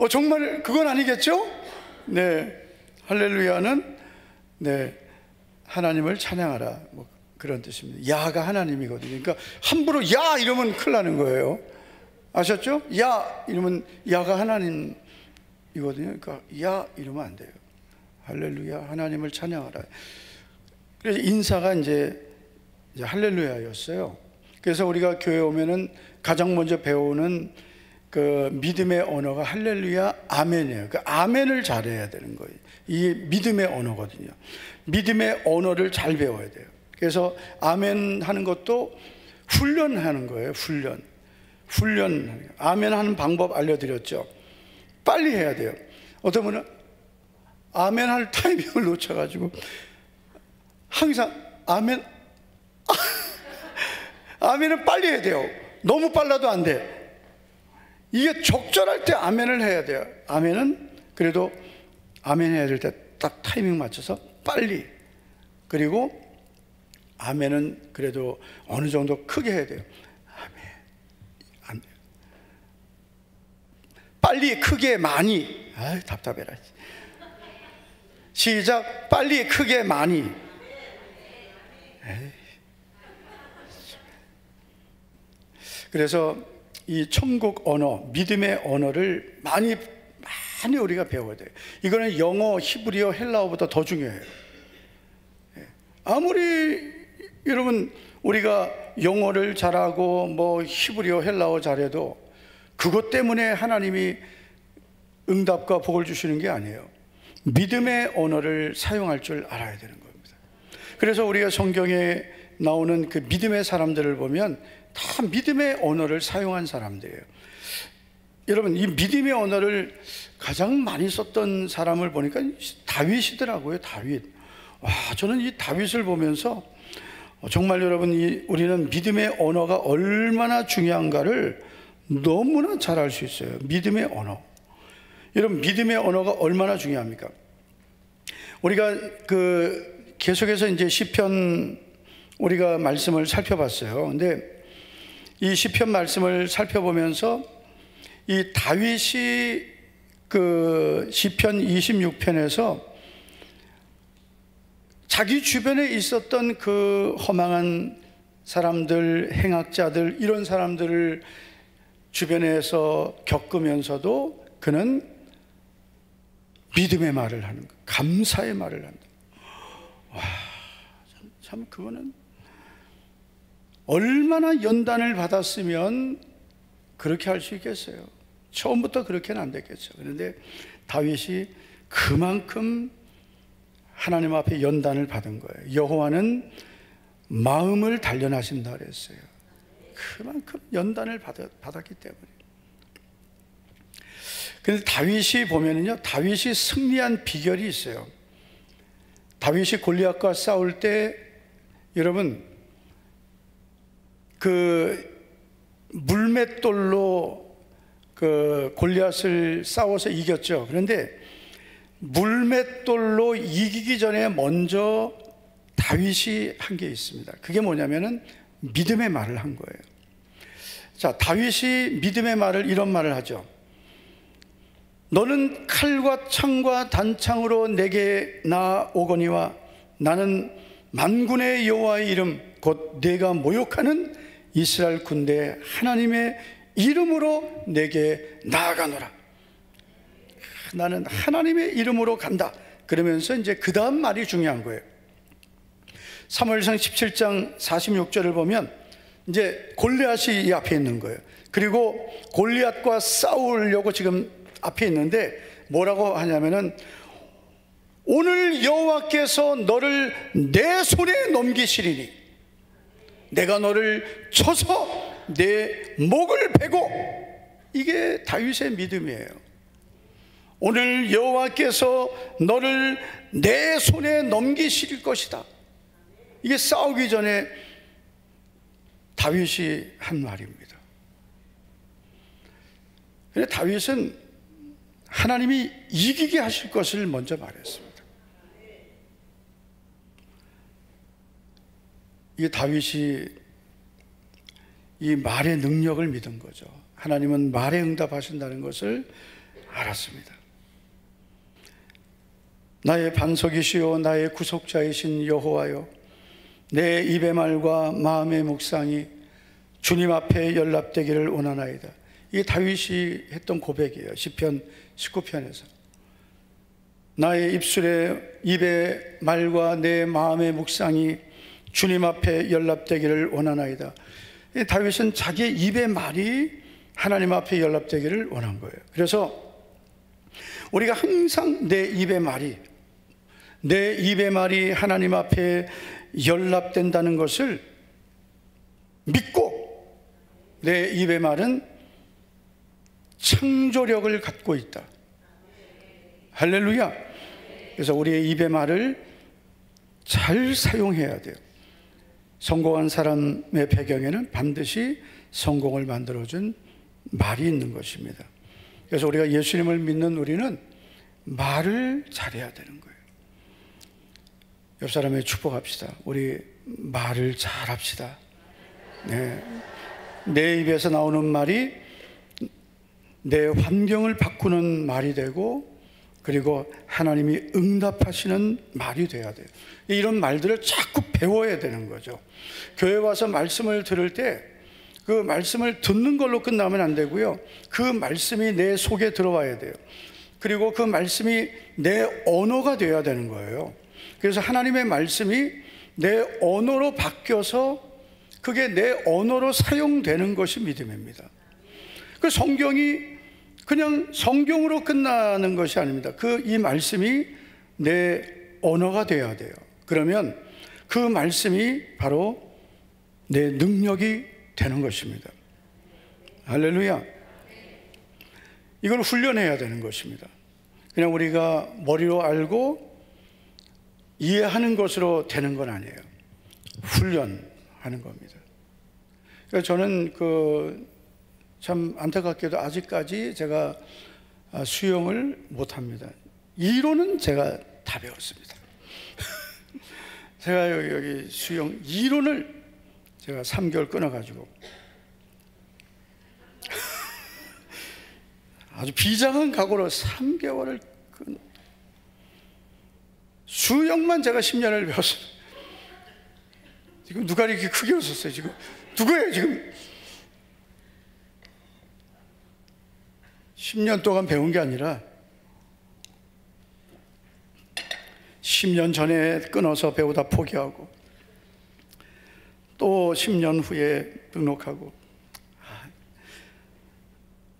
C: 정말 그건 아니겠죠? 네. 할렐루야는 네, 하나님을 찬양하라, 뭐 그런 뜻입니다. 야가 하나님이거든요. 그러니까 함부로 야 이러면 큰일 나는 거예요. 아셨죠? 야 이러면 야가 하나님이거든요. 그러니까 야 이러면 안 돼요. 할렐루야, 하나님을 찬양하라. 그래서 인사가 이제 할렐루야였어요. 그래서 우리가 교회 오면은 가장 먼저 배우는 그 믿음의 언어가 할렐루야, 아멘이에요. 그 아멘을 잘해야 되는 거예요. 이게 믿음의 언어거든요. 믿음의 언어를 잘 배워야 돼요. 그래서 아멘 하는 것도 훈련하는 거예요. 훈련. 아멘 하는 방법 알려드렸죠. 빨리 해야 돼요. 어떤 분은 아멘 할 타이밍을 놓쳐가지고 항상 아멘은 빨리 해야 돼요. 너무 빨라도 안 돼. 이게 적절할 때 아멘을 해야 돼요. 아멘은 그래도 아멘 해야 될 때 딱 타이밍 맞춰서 빨리. 그리고 아멘은 그래도 어느 정도 크게 해야 돼요. 아멘. 안 돼요. 빨리, 크게, 많이. 아유, 답답해라. 시작. 빨리, 크게, 많이. 에이. 그래서 이 천국 언어, 믿음의 언어를 많이 우리가 배워야 돼요. 이거는 영어, 히브리어, 헬라어보다 더 중요해요. 아무리 여러분 우리가 영어를 잘하고 뭐 히브리어, 헬라어 잘해도 그것 때문에 하나님이 응답과 복을 주시는 게 아니에요. 믿음의 언어를 사용할 줄 알아야 되는 겁니다. 그래서 우리가 성경에 나오는 그 믿음의 사람들을 보면 다 믿음의 언어를 사용한 사람들이에요. 여러분, 이 믿음의 언어를 가장 많이 썼던 사람을 보니까 다윗이더라고요. 다윗. 와, 저는 이 다윗을 보면서 정말 여러분, 우리는 믿음의 언어가 얼마나 중요한가를 너무나 잘 알 수 있어요. 믿음의 언어. 여러분, 믿음의 언어가 얼마나 중요합니까? 우리가 계속해서 이제 시편 우리가 말씀을 살펴봤어요. 근데 이 시편 말씀을 살펴보면서 이 다윗이 그 시편 26편에서 자기 주변에 있었던 그 허망한 사람들, 행악자들, 이런 사람들을 주변에서 겪으면서도 그는 믿음의 말을 하는 거예요. 감사의 말을 한다. 와, 참 그거는 얼마나 연단을 받았으면 그렇게 할 수 있겠어요. 처음부터 그렇게는 안 됐겠죠. 그런데 다윗이 그만큼 하나님 앞에 연단을 받은 거예요. 여호와는 마음을 단련하신다 그랬어요. 그만큼 연단을 받았기 때문에. 그런데 다윗이 보면은요, 다윗이 승리한 비결이 있어요. 다윗이 골리앗과 싸울 때 여러분 그 물맷돌로 그 골리앗을 싸워서 이겼죠. 그런데 물맷돌로 이기기 전에 먼저 다윗이 한 게 있습니다. 그게 뭐냐면은 믿음의 말을 한 거예요. 자, 다윗이 믿음의 말을 이런 말을 하죠. 너는 칼과 창과 단창으로 내게 나오거니와 나는 만군의 여호와의 이름 곧 내가 모욕하는 이스라엘 군대 하나님의 이름으로 내게 나아가노라. 나는 하나님의 이름으로 간다. 그러면서 이제 그 다음 말이 중요한 거예요. 사무엘상 17장 46절을 보면 이제 골리앗이 이 앞에 있는 거예요. 그리고 골리앗과 싸우려고 지금 앞에 있는데 뭐라고 하냐면은 오늘 여호와께서 너를 내 손에 넘기시리니 내가 너를 쳐서 내 목을 베고. 이게 다윗의 믿음이에요. 오늘 여호와께서 너를 내 손에 넘기실 것이다. 이게 싸우기 전에 다윗이 한 말입니다. 그런데 다윗은 하나님이 이기게 하실 것을 먼저 말했습니다. 이 다윗이 이 말의 능력을 믿은 거죠. 하나님은 말에 응답하신다는 것을 알았습니다. 나의 반석이시요 나의 구속자이신 여호와여, 내 입의 말과 마음의 묵상이 주님 앞에 연락되기를 원하나이다. 이게 다윗이 했던 고백이에요. 시편 19편에서 나의 입의 말과 내 마음의 묵상이 주님 앞에 연락되기를 원하나이다. 다윗은 자기의 입의 말이 하나님 앞에 연락되기를 원한 거예요. 그래서 우리가 항상 내 입의 말이 하나님 앞에 연락된다는 것을 믿고, 내 입의 말은 창조력을 갖고 있다. 할렐루야. 그래서 우리의 입의 말을 잘 사용해야 돼요. 성공한 사람의 배경에는 반드시 성공을 만들어준 말이 있는 것입니다. 그래서 우리가 예수님을 믿는 우리는 말을 잘해야 되는 거예요. 옆 사람에게 축복합시다. 우리 말을 잘합시다. 네. 내 입에서 나오는 말이 내 환경을 바꾸는 말이 되고, 그리고 하나님이 응답하시는 말이 돼야 돼요. 이런 말들을 자꾸 배워야 되는 거죠. 교회 와서 말씀을 들을 때 그 말씀을 듣는 걸로 끝나면 안 되고요, 그 말씀이 내 속에 들어와야 돼요. 그리고 그 말씀이 내 언어가 돼야 되는 거예요. 그래서 하나님의 말씀이 내 언어로 바뀌어서 그게 내 언어로 사용되는 것이 믿음입니다. 그 성경이 그냥 성경으로 끝나는 것이 아닙니다. 이 말씀이 내 언어가 되어야 돼요. 그러면 그 말씀이 바로 내 능력이 되는 것입니다. 할렐루야. 이걸 훈련해야 되는 것입니다. 그냥 우리가 머리로 알고 이해하는 것으로 되는 건 아니에요. 훈련하는 겁니다. 그래서 저는 참 안타깝게도 아직까지 제가 수영을 못합니다. 이론은 제가 다 배웠습니다. 제가 여기 수영 이론을 제가 3개월 끊어가지고 아주 비장한 각오로 3개월을 수영만 제가 10년을 배웠어요. 지금 누가 이렇게 크게 웃었어요? 지금 누구예요 지금? 10년 동안 배운 게 아니라 10년 전에 끊어서 배우다 포기하고 또 10년 후에 등록하고,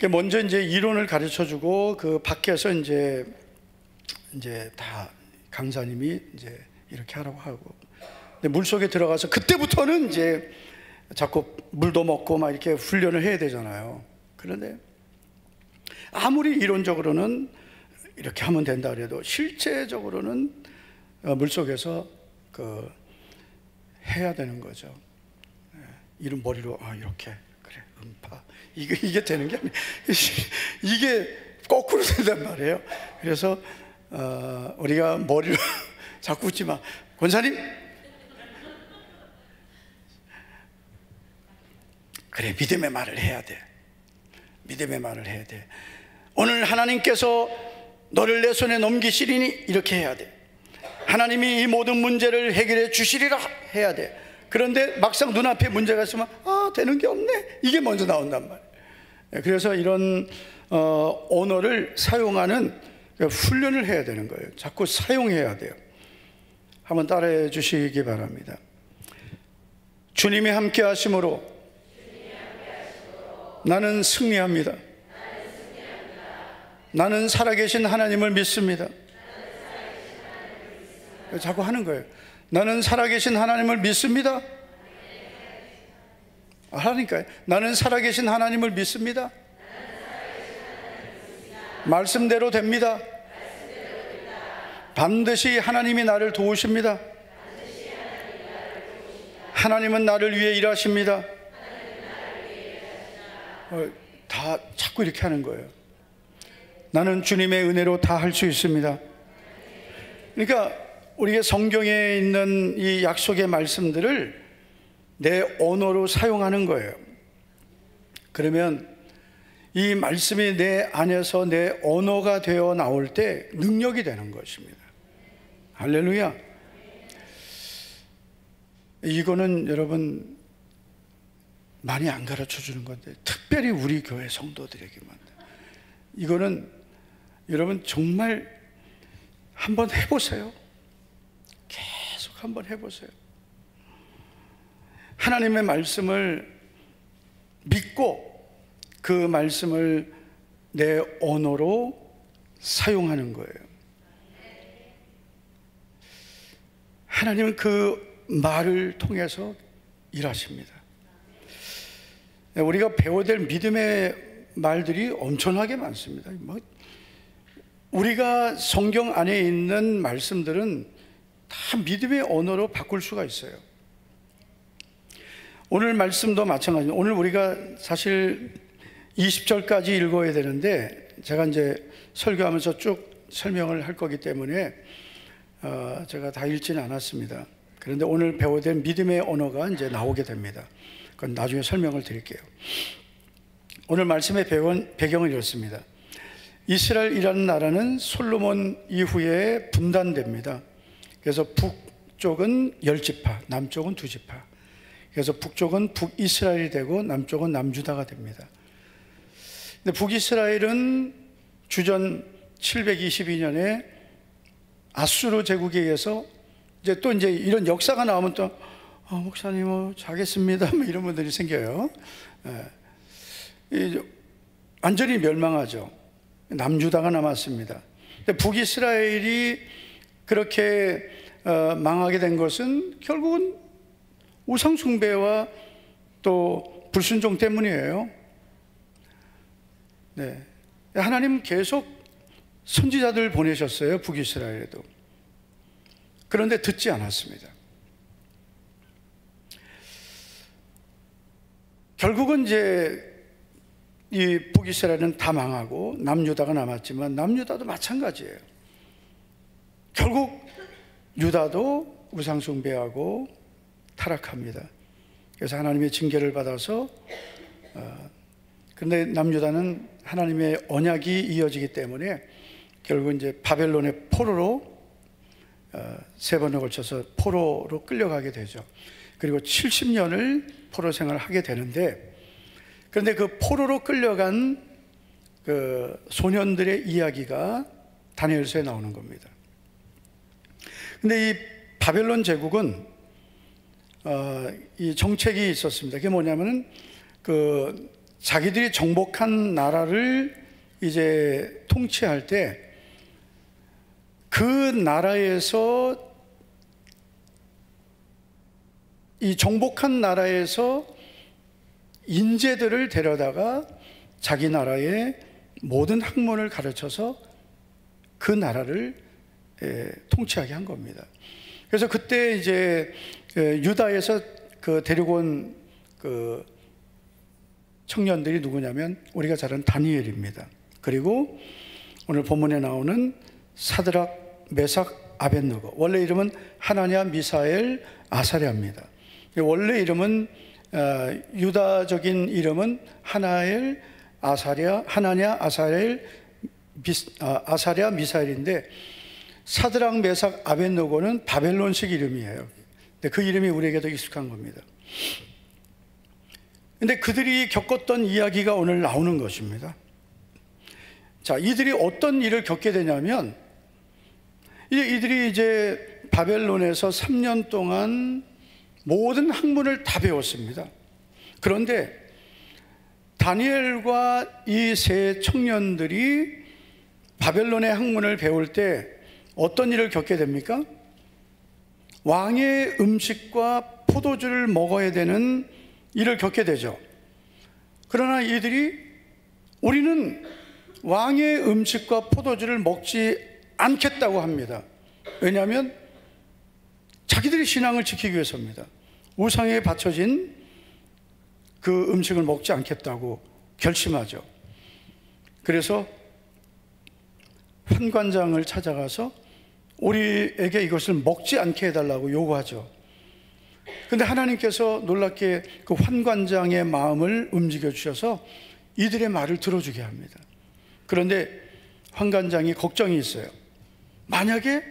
C: 먼저 이제 이론을 가르쳐 주고 그 밖에서 이제 다 강사님이 이제 이렇게 하라고 하고, 근데 물속에 들어가서 그때부터는 이제 자꾸 물도 먹고 막 이렇게 훈련을 해야 되잖아요. 그런데 아무리 이론적으로는 이렇게 하면 된다 그래도 실제적으로는 물속에서 해야 되는 거죠. 이런 머리로 이렇게 그래 음파 이게 되는 게 아니에요. 이게 거꾸로 된단 말이에요. 그래서 우리가 머리로 자꾸 웃지 마. 권사님 그래, 믿음의 말을 해야 돼. 믿음의 말을 해야 돼. 오늘 하나님께서 너를 내 손에 넘기시리니 이렇게 해야 돼. 하나님이 이 모든 문제를 해결해 주시리라 해야 돼. 그런데 막상 눈앞에 문제가 있으면 되는 게 없네, 이게 먼저 나온단 말이에요. 그래서 이런 언어를 사용하는 훈련을 해야 되는 거예요. 자꾸 사용해야 돼요. 한번 따라해 주시기 바랍니다. 주님이 함께 하심으로 나는 승리합니다. 나는 살아계신 하나님을 믿습니다. 자꾸 하는 거예요. 나는 살아계신 하나님을 믿습니다. 하니까요. 나는 살아계신 하나님을 믿습니다. 말씀대로 됩니다. 반드시 하나님이 나를 도우십니다. 하나님은 나를 위해 일하십니다. 다 자꾸 이렇게 하는 거예요. 나는 주님의 은혜로 다 할 수 있습니다. 그러니까 우리가 성경에 있는 이 약속의 말씀들을 내 언어로 사용하는 거예요. 그러면 이 말씀이 내 안에서 내 언어가 되어 나올 때 능력이 되는 것입니다. 할렐루야. 이거는 여러분 많이 안 가르쳐 주는 건데, 특별히 우리 교회 성도들에게만. 이거는 여러분 정말 한번 해보세요. 계속 한번 해보세요. 하나님의 말씀을 믿고 그 말씀을 내 언어로 사용하는 거예요. 하나님은 그 말을 통해서 일하십니다. 우리가 배워야 될 믿음의 말들이 엄청나게 많습니다. 우리가 성경 안에 있는 말씀들은 다 믿음의 언어로 바꿀 수가 있어요. 오늘 말씀도 마찬가지입니다. 오늘 우리가 사실 20절까지 읽어야 되는데, 제가 이제 설교하면서 쭉 설명을 할 거기 때문에 제가 다 읽지는 않았습니다. 그런데 오늘 배워야 될 믿음의 언어가 이제 나오게 됩니다. 그건 나중에 설명을 드릴게요. 오늘 말씀의 배경은 이렇습니다. 이스라엘이라는 나라는 솔로몬 이후에 분단됩니다. 그래서 북쪽은 10지파, 남쪽은 2지파. 그래서 북쪽은 북이스라엘이 되고 남쪽은 남유다가 됩니다. 근데 북이스라엘은 주전 722년에 아수르 제국에 의해서 이제 이런 역사가 나오면 또 목사님 자겠습니다 이런 분들이 생겨요. 완전히 멸망하죠. 남유다가 남았습니다. 근데 북이스라엘이 그렇게 망하게 된 것은 결국은 우상숭배와 또 불순종 때문이에요. 네. 하나님 계속 선지자들 보내셨어요, 북이스라엘에도. 그런데 듣지 않았습니다. 결국은 이제 이 북이스라엘은 다 망하고 남유다가 남았지만 남유다도 마찬가지예요. 결국 유다도 우상숭배하고 타락합니다. 그래서 하나님의 징계를 받아서 근데 남유다는 하나님의 언약이 이어지기 때문에 결국 이제 바벨론의 포로로 3번에 걸쳐서 포로로 끌려가게 되죠. 그리고 70년을 포로 생활을 하게 되는데, 그런데 그 포로로 끌려간 그 소년들의 이야기가 다니엘서에 나오는 겁니다. 근데 이 바벨론 제국은 이 정책이 있었습니다. 그게 뭐냐면은 그 자기들이 정복한 나라를 이제 통치할 때 그 나라에서 이 정복한 나라에서 인재들을 데려다가 자기 나라의 모든 학문을 가르쳐서 그 나라를 통치하게 한 겁니다. 그래서 그때 이제 유다에서 그 데리고 온 그 청년들이 누구냐면 우리가 잘 아는 다니엘입니다. 그리고 오늘 본문에 나오는 사드락, 메삭, 아벳느고. 원래 이름은 하나냐, 미사엘, 아사랴입니다. 원래 이름은 유다적인 이름은 하나엘, 아사랴, 하나냐, 아사엘, 아사랴, 미사엘인데 사드락, 메삭, 아벳느고는 바벨론식 이름이에요. 근데 그 이름이 우리에게도 익숙한 겁니다. 근데 그들이 겪었던 이야기가 오늘 나오는 것입니다. 자, 이들이 어떤 일을 겪게 되냐면 이들이 이제 바벨론에서 3년 동안 모든 학문을 다 배웠습니다. 그런데 다니엘과 이 세 청년들이 바벨론의 학문을 배울 때 어떤 일을 겪게 됩니까? 왕의 음식과 포도주를 먹어야 되는 일을 겪게 되죠. 그러나 이들이 우리는 왕의 음식과 포도주를 먹지 않겠다고 합니다. 왜냐하면 자기들의 신앙을 지키기 위해서입니다. 우상에 바쳐진 그 음식을 먹지 않겠다고 결심하죠. 그래서 환관장을 찾아가서 우리에게 이것을 먹지 않게 해달라고 요구하죠. 근데 하나님께서 놀랍게 그 환관장의 마음을 움직여 주셔서 이들의 말을 들어주게 합니다. 그런데 환관장이 걱정이 있어요. 만약에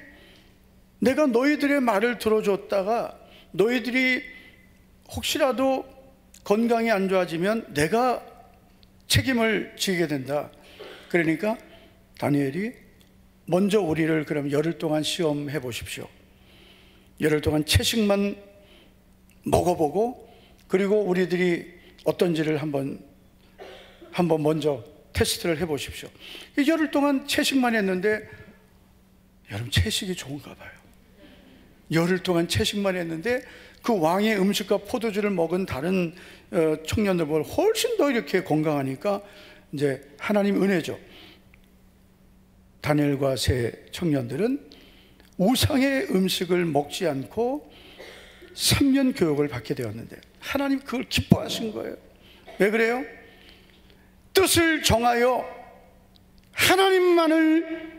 C: 내가 너희들의 말을 들어줬다가 너희들이 혹시라도 건강이 안 좋아지면 내가 책임을 지게 된다. 그러니까 다니엘이 먼저 우리를 그럼 열흘 동안 시험해 보십시오. 열흘 동안 채식만 먹어보고 그리고 우리들이 어떤지를 한번 먼저 테스트를 해보십시오. 열흘 동안 채식만 했는데, 여러분 채식이 좋은가 봐요. 열흘 동안 채식만 했는데 그 왕의 음식과 포도주를 먹은 다른 청년들보다 훨씬 더 이렇게 건강하니까 이제 하나님 은혜죠. 다니엘과 세 청년들은 우상의 음식을 먹지 않고 3년 교육을 받게 되었는데 하나님 그걸 기뻐하신 거예요. 왜 그래요? 뜻을 정하여 하나님만을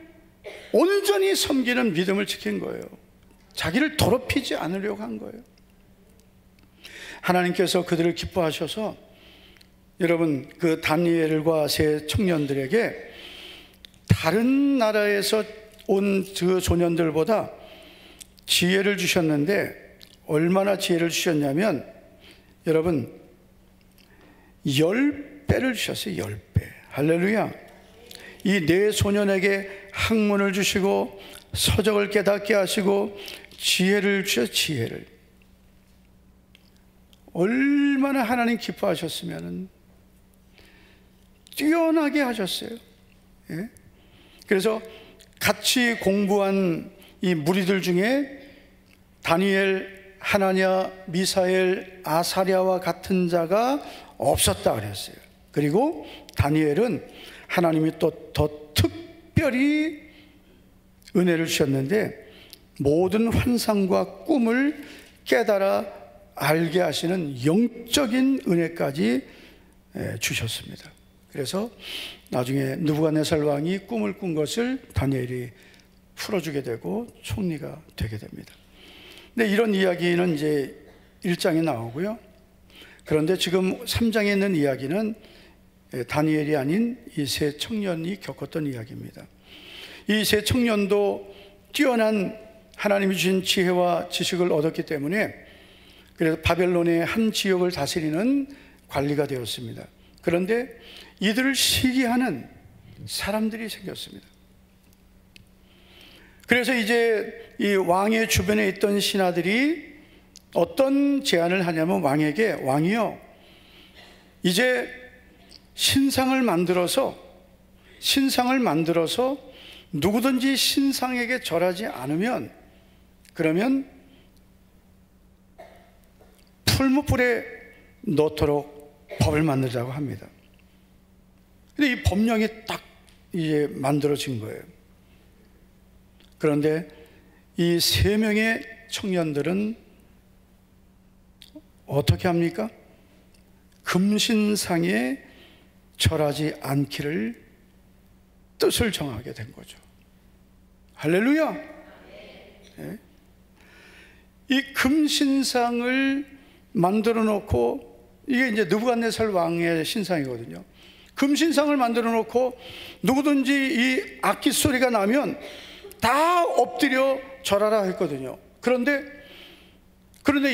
C: 온전히 섬기는 믿음을 지킨 거예요. 자기를 더럽히지 않으려고 한 거예요. 하나님께서 그들을 기뻐하셔서 여러분 그 다니엘과 세 청년들에게 다른 나라에서 온 그 소년들보다 지혜를 주셨는데 얼마나 지혜를 주셨냐면 여러분 10배를 주셨어요. 10배. 할렐루야. 이 네 소년에게 학문을 주시고 서적을 깨닫게 하시고 지혜를 주셔. 지혜를 얼마나 하나님 기뻐하셨으면 뛰어나게 하셨어요. 예? 그래서 같이 공부한 이 무리들 중에 다니엘, 하나냐, 미사엘, 아사랴와 같은 자가 없었다 그랬어요. 그리고 다니엘은 하나님이 또 더 특별히 은혜를 주셨는데 모든 환상과 꿈을 깨달아 알게 하시는 영적인 은혜까지 주셨습니다. 그래서 나중에 느부갓네살 왕이 꿈을 꾼 것을 다니엘이 풀어주게 되고 총리가 되게 됩니다. 근데 이런 이야기는 이제 1장에 나오고요. 그런데 지금 3장에 있는 이야기는 다니엘이 아닌 이 세 청년이 겪었던 이야기입니다. 이 세 청년도 뛰어난 하나님이 주신 지혜와 지식을 얻었기 때문에 그래서 바벨론의 한 지역을 다스리는 관리가 되었습니다. 그런데 이들을 시기하는 사람들이 생겼습니다. 그래서 이제 이 왕의 주변에 있던 신하들이 어떤 제안을 하냐면 왕이요 이제 신상을 만들어서 누구든지 신상에게 절하지 않으면 그러면 풀무불에 넣도록 법을 만들자고 합니다. 근데 이 법령이 딱 이제 만들어진 거예요. 그런데 이 세 명의 청년들은 어떻게 합니까? 금신상에 절하지 않기를 뜻을 정하게 된 거죠. 할렐루야. 네. 이 금신상을 만들어 놓고 이게 이제 느부갓네살 왕의 신상이거든요. 금신상을 만들어 놓고 누구든지 이 악기 소리가 나면 다 엎드려 절하라 했거든요. 그런데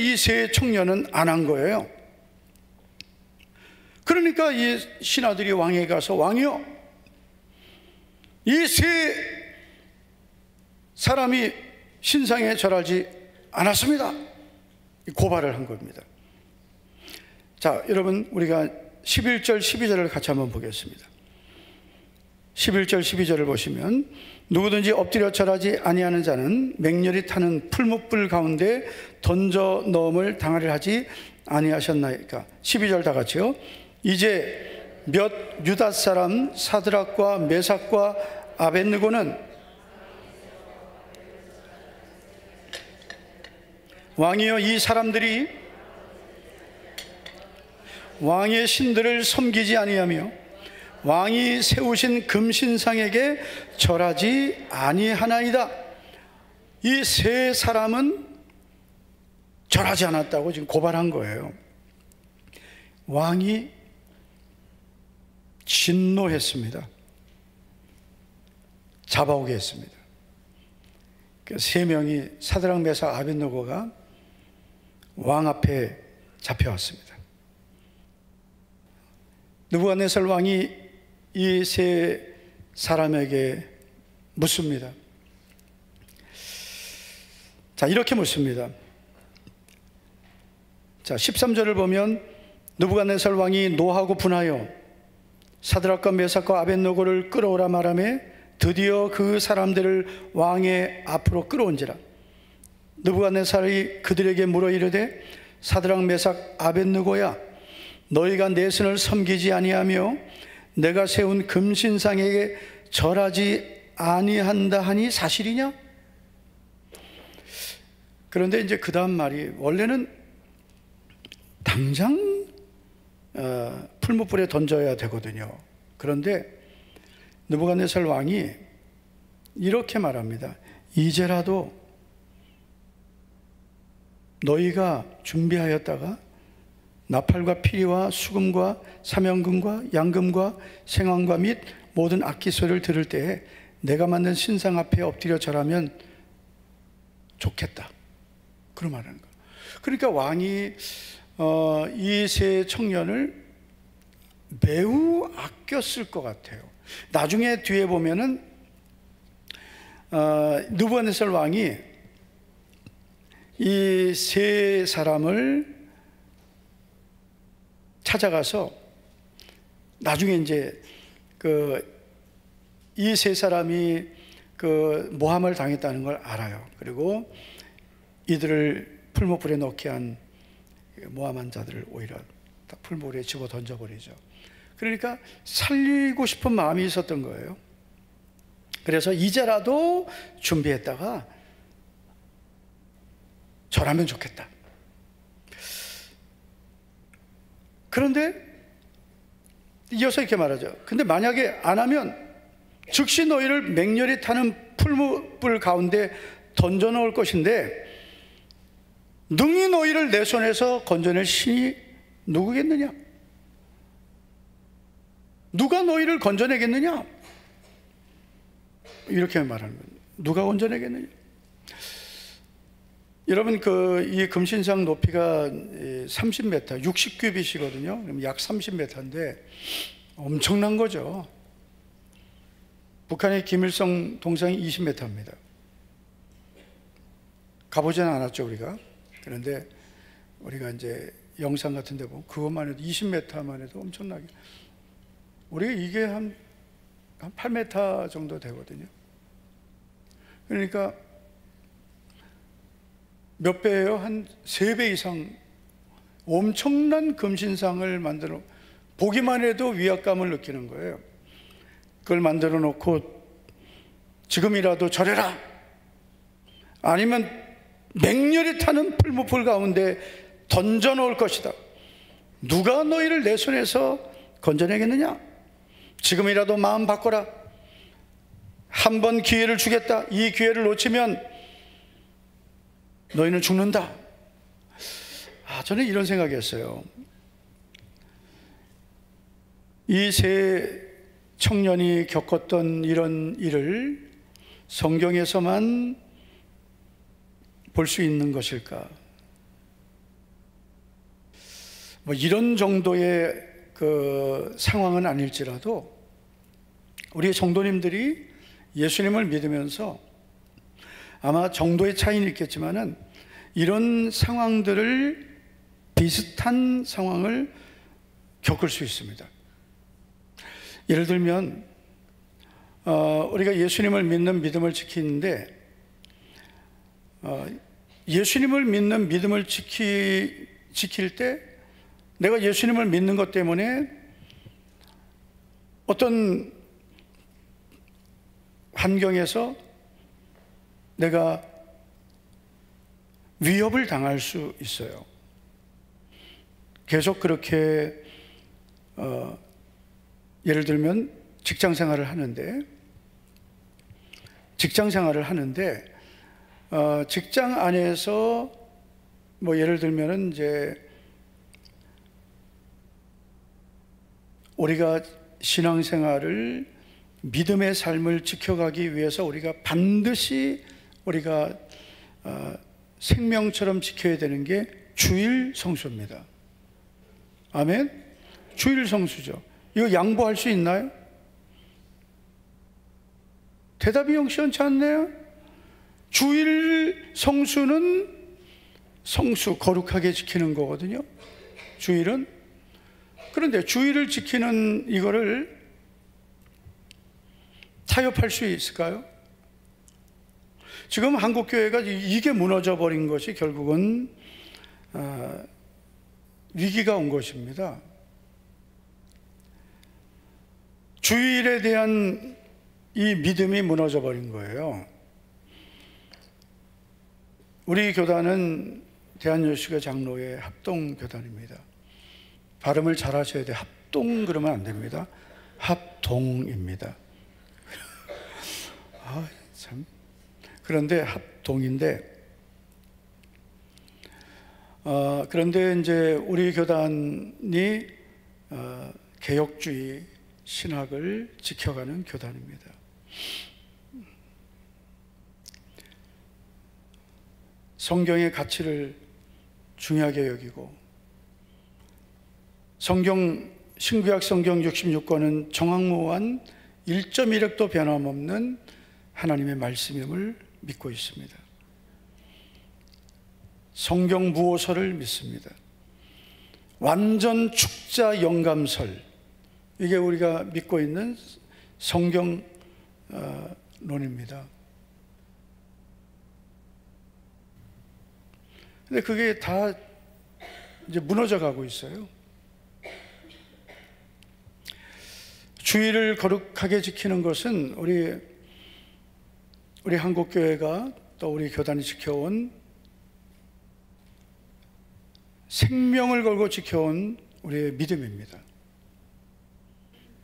C: 이 세 청년은 안 한 거예요. 그러니까 이 신하들이 왕에게 가서 왕이요 이 세 사람이 신상에 절하지 않았습니다. 고발을 한 겁니다. 자, 여러분 우리가 11절 12절을 같이 한번 보겠습니다. 11절 12절을 보시면 누구든지 엎드려 절하지 아니하는 자는 맹렬히 타는 풀무불 가운데 던져 넣음을 당하려 하지 아니하셨나이까. 12절 다 같이요. 이제 몇 유다 사람 사드락과 메삭과 아벳느고는 왕이여 이 사람들이 왕의 신들을 섬기지 아니하며 왕이 세우신 금신상에게 절하지 아니하나이다. 이 세 사람은 절하지 않았다고 지금 고발한 거예요. 왕이 진노했습니다. 잡아오게 했습니다. 그 세 명이 사드락 메삭 아벳느고가 왕 앞에 잡혀왔습니다. 느부갓네살 왕이 이 세 사람에게 묻습니다. 자, 이렇게 묻습니다. 자, 13절을 보면 느부갓네살 왕이 노하고 분하여 사드락과 메삭과 아벳느고를 끌어오라 말하며 드디어 그 사람들을 왕의 앞으로 끌어온지라. 느부갓네살이 그들에게 물어 이르되 사드락 메삭 아벳느고야, 너희가 내 신을 섬기지 아니하며 내가 세운 금신상에게 절하지 아니한다 하니 사실이냐? 그런데 이제 그 다음 말이, 원래는 당장 풀무불에 던져야 되거든요. 그런데 느부갓네살 왕이 이렇게 말합니다. 이제라도 너희가 준비하였다가 나팔과 피리와 수금과 사명금과 양금과 생황과 및 모든 악기 소리를 들을 때에 내가 만든 신상 앞에 엎드려 절하면 좋겠다. 그런 말하는 거예요. 그러니까 왕이 이 세 청년을 매우 아껴 쓸 것 같아요. 나중에 뒤에 보면은 느부갓네살 왕이 이 세 사람을 찾아가서 나중에 이제 이 세 사람이 모함을 당했다는 걸 알아요. 그리고 이들을 풀무불에 넣게 한 모함한 자들을 오히려 다 풀무불에 집어 던져버리죠. 그러니까 살리고 싶은 마음이 있었던 거예요. 그래서 이제라도 준비했다가 절하면 좋겠다. 그런데 이어서 이렇게 말하죠. 근데 만약에 안 하면 즉시 너희를 맹렬히 타는 풀무불 가운데 던져 넣을 것인데 능히 너희를 내 손에서 건져낼 신이 누구겠느냐? 누가 너희를 건져내겠느냐? 이렇게 말하는 거예요. 누가 건져내겠느냐? 여러분, 이 금신상 높이가 30m, 60규빗이거든요. 그럼 약 30m인데 엄청난 거죠. 북한의 김일성 동상이 20m입니다. 가보지는 않았죠, 우리가. 그런데 우리가 이제 영상 같은 데 보면 그것만 해도 20m만 해도 엄청나게, 우리가 이게 한 8m 정도 되거든요. 그러니까 몇 배예요? 한 3배 이상 엄청난 금신상을 만들어, 보기만 해도 위압감을 느끼는 거예요. 그걸 만들어 놓고 지금이라도 절해라, 아니면 맹렬히 타는 풀무불 가운데 던져 놓을 것이다. 누가 너희를 내 손에서 건져내겠느냐? 지금이라도 마음 바꿔라. 한 번 기회를 주겠다. 이 기회를 놓치면 너희는 죽는다. 저는 이런 생각이었어요. 이 세 청년이 겪었던 이런 일을 성경에서만 볼 수 있는 것일까? 이런 정도의 상황은 아닐지라도 우리 성도님들이 예수님을 믿으면서 아마 정도의 차이는 있겠지만은 이런 상황들을, 비슷한 상황을 겪을 수 있습니다. 예를 들면 우리가 예수님을 믿는 믿음을 지키는데 예수님을 믿는 믿음을 지킬 때 내가 예수님을 믿는 것 때문에 어떤 환경에서 내가 위협을 당할 수 있어요. 계속 그렇게 예를 들면 직장 생활을 하는데 직장 안에서 뭐 예를 들면은 이제 우리가 신앙생활을 믿음의 삶을 지켜가기 위해서 우리가 반드시 우리가 생명처럼 지켜야 되는 게 주일 성수입니다. 아멘? 주일 성수죠. 이거 양보할 수 있나요? 대답이 영시원치 않네요. 주일 성수는 성수, 거룩하게 지키는 거거든요. 주일은. 그런데 주일을 지키는 이거를 타협할 수 있을까요? 지금 한국교회가 이게 무너져 버린 것이 결국은 위기가 온 것입니다. 주일에 대한 이 믿음이 무너져 버린 거예요. 우리 교단은 대한여시가 장로의 합동교단입니다. 발음을 잘 하셔야 돼요. 합동 그러면 안 됩니다. 합동입니다. 참. 그런데 합동인데, 그런데 이제 우리 교단이 개혁주의 신학을 지켜가는 교단입니다. 성경의 가치를 중요하게 여기고, 신구약 성경 66권은 정확무한 1.1획도 변함없는 하나님의 말씀임을 믿고 있습니다. 성경 무호설을 믿습니다. 완전 축자 영감설, 이게 우리가 믿고 있는 성경론입니다. 근데 그게 다 이제 무너져 가고 있어요. 주일을 거룩하게 지키는 것은 우리 한국교회가 또 우리 교단이 지켜온, 생명을 걸고 지켜온 우리의 믿음입니다.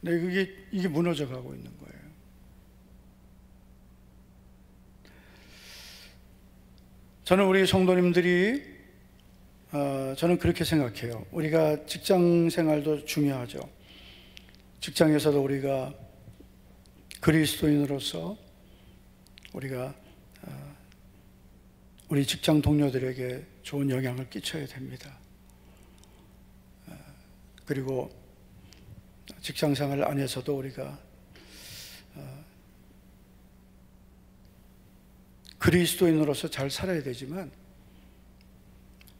C: 근데 이게 무너져 가고 있는 거예요. 저는 우리 성도님들이, 저는 그렇게 생각해요. 우리가 직장 생활도 중요하죠. 직장에서도 우리가 그리스도인으로서 우리가 우리 직장 동료들에게 좋은 영향을 끼쳐야 됩니다. 그리고 직장 생활 안에서도 우리가 그리스도인으로서 잘 살아야 되지만,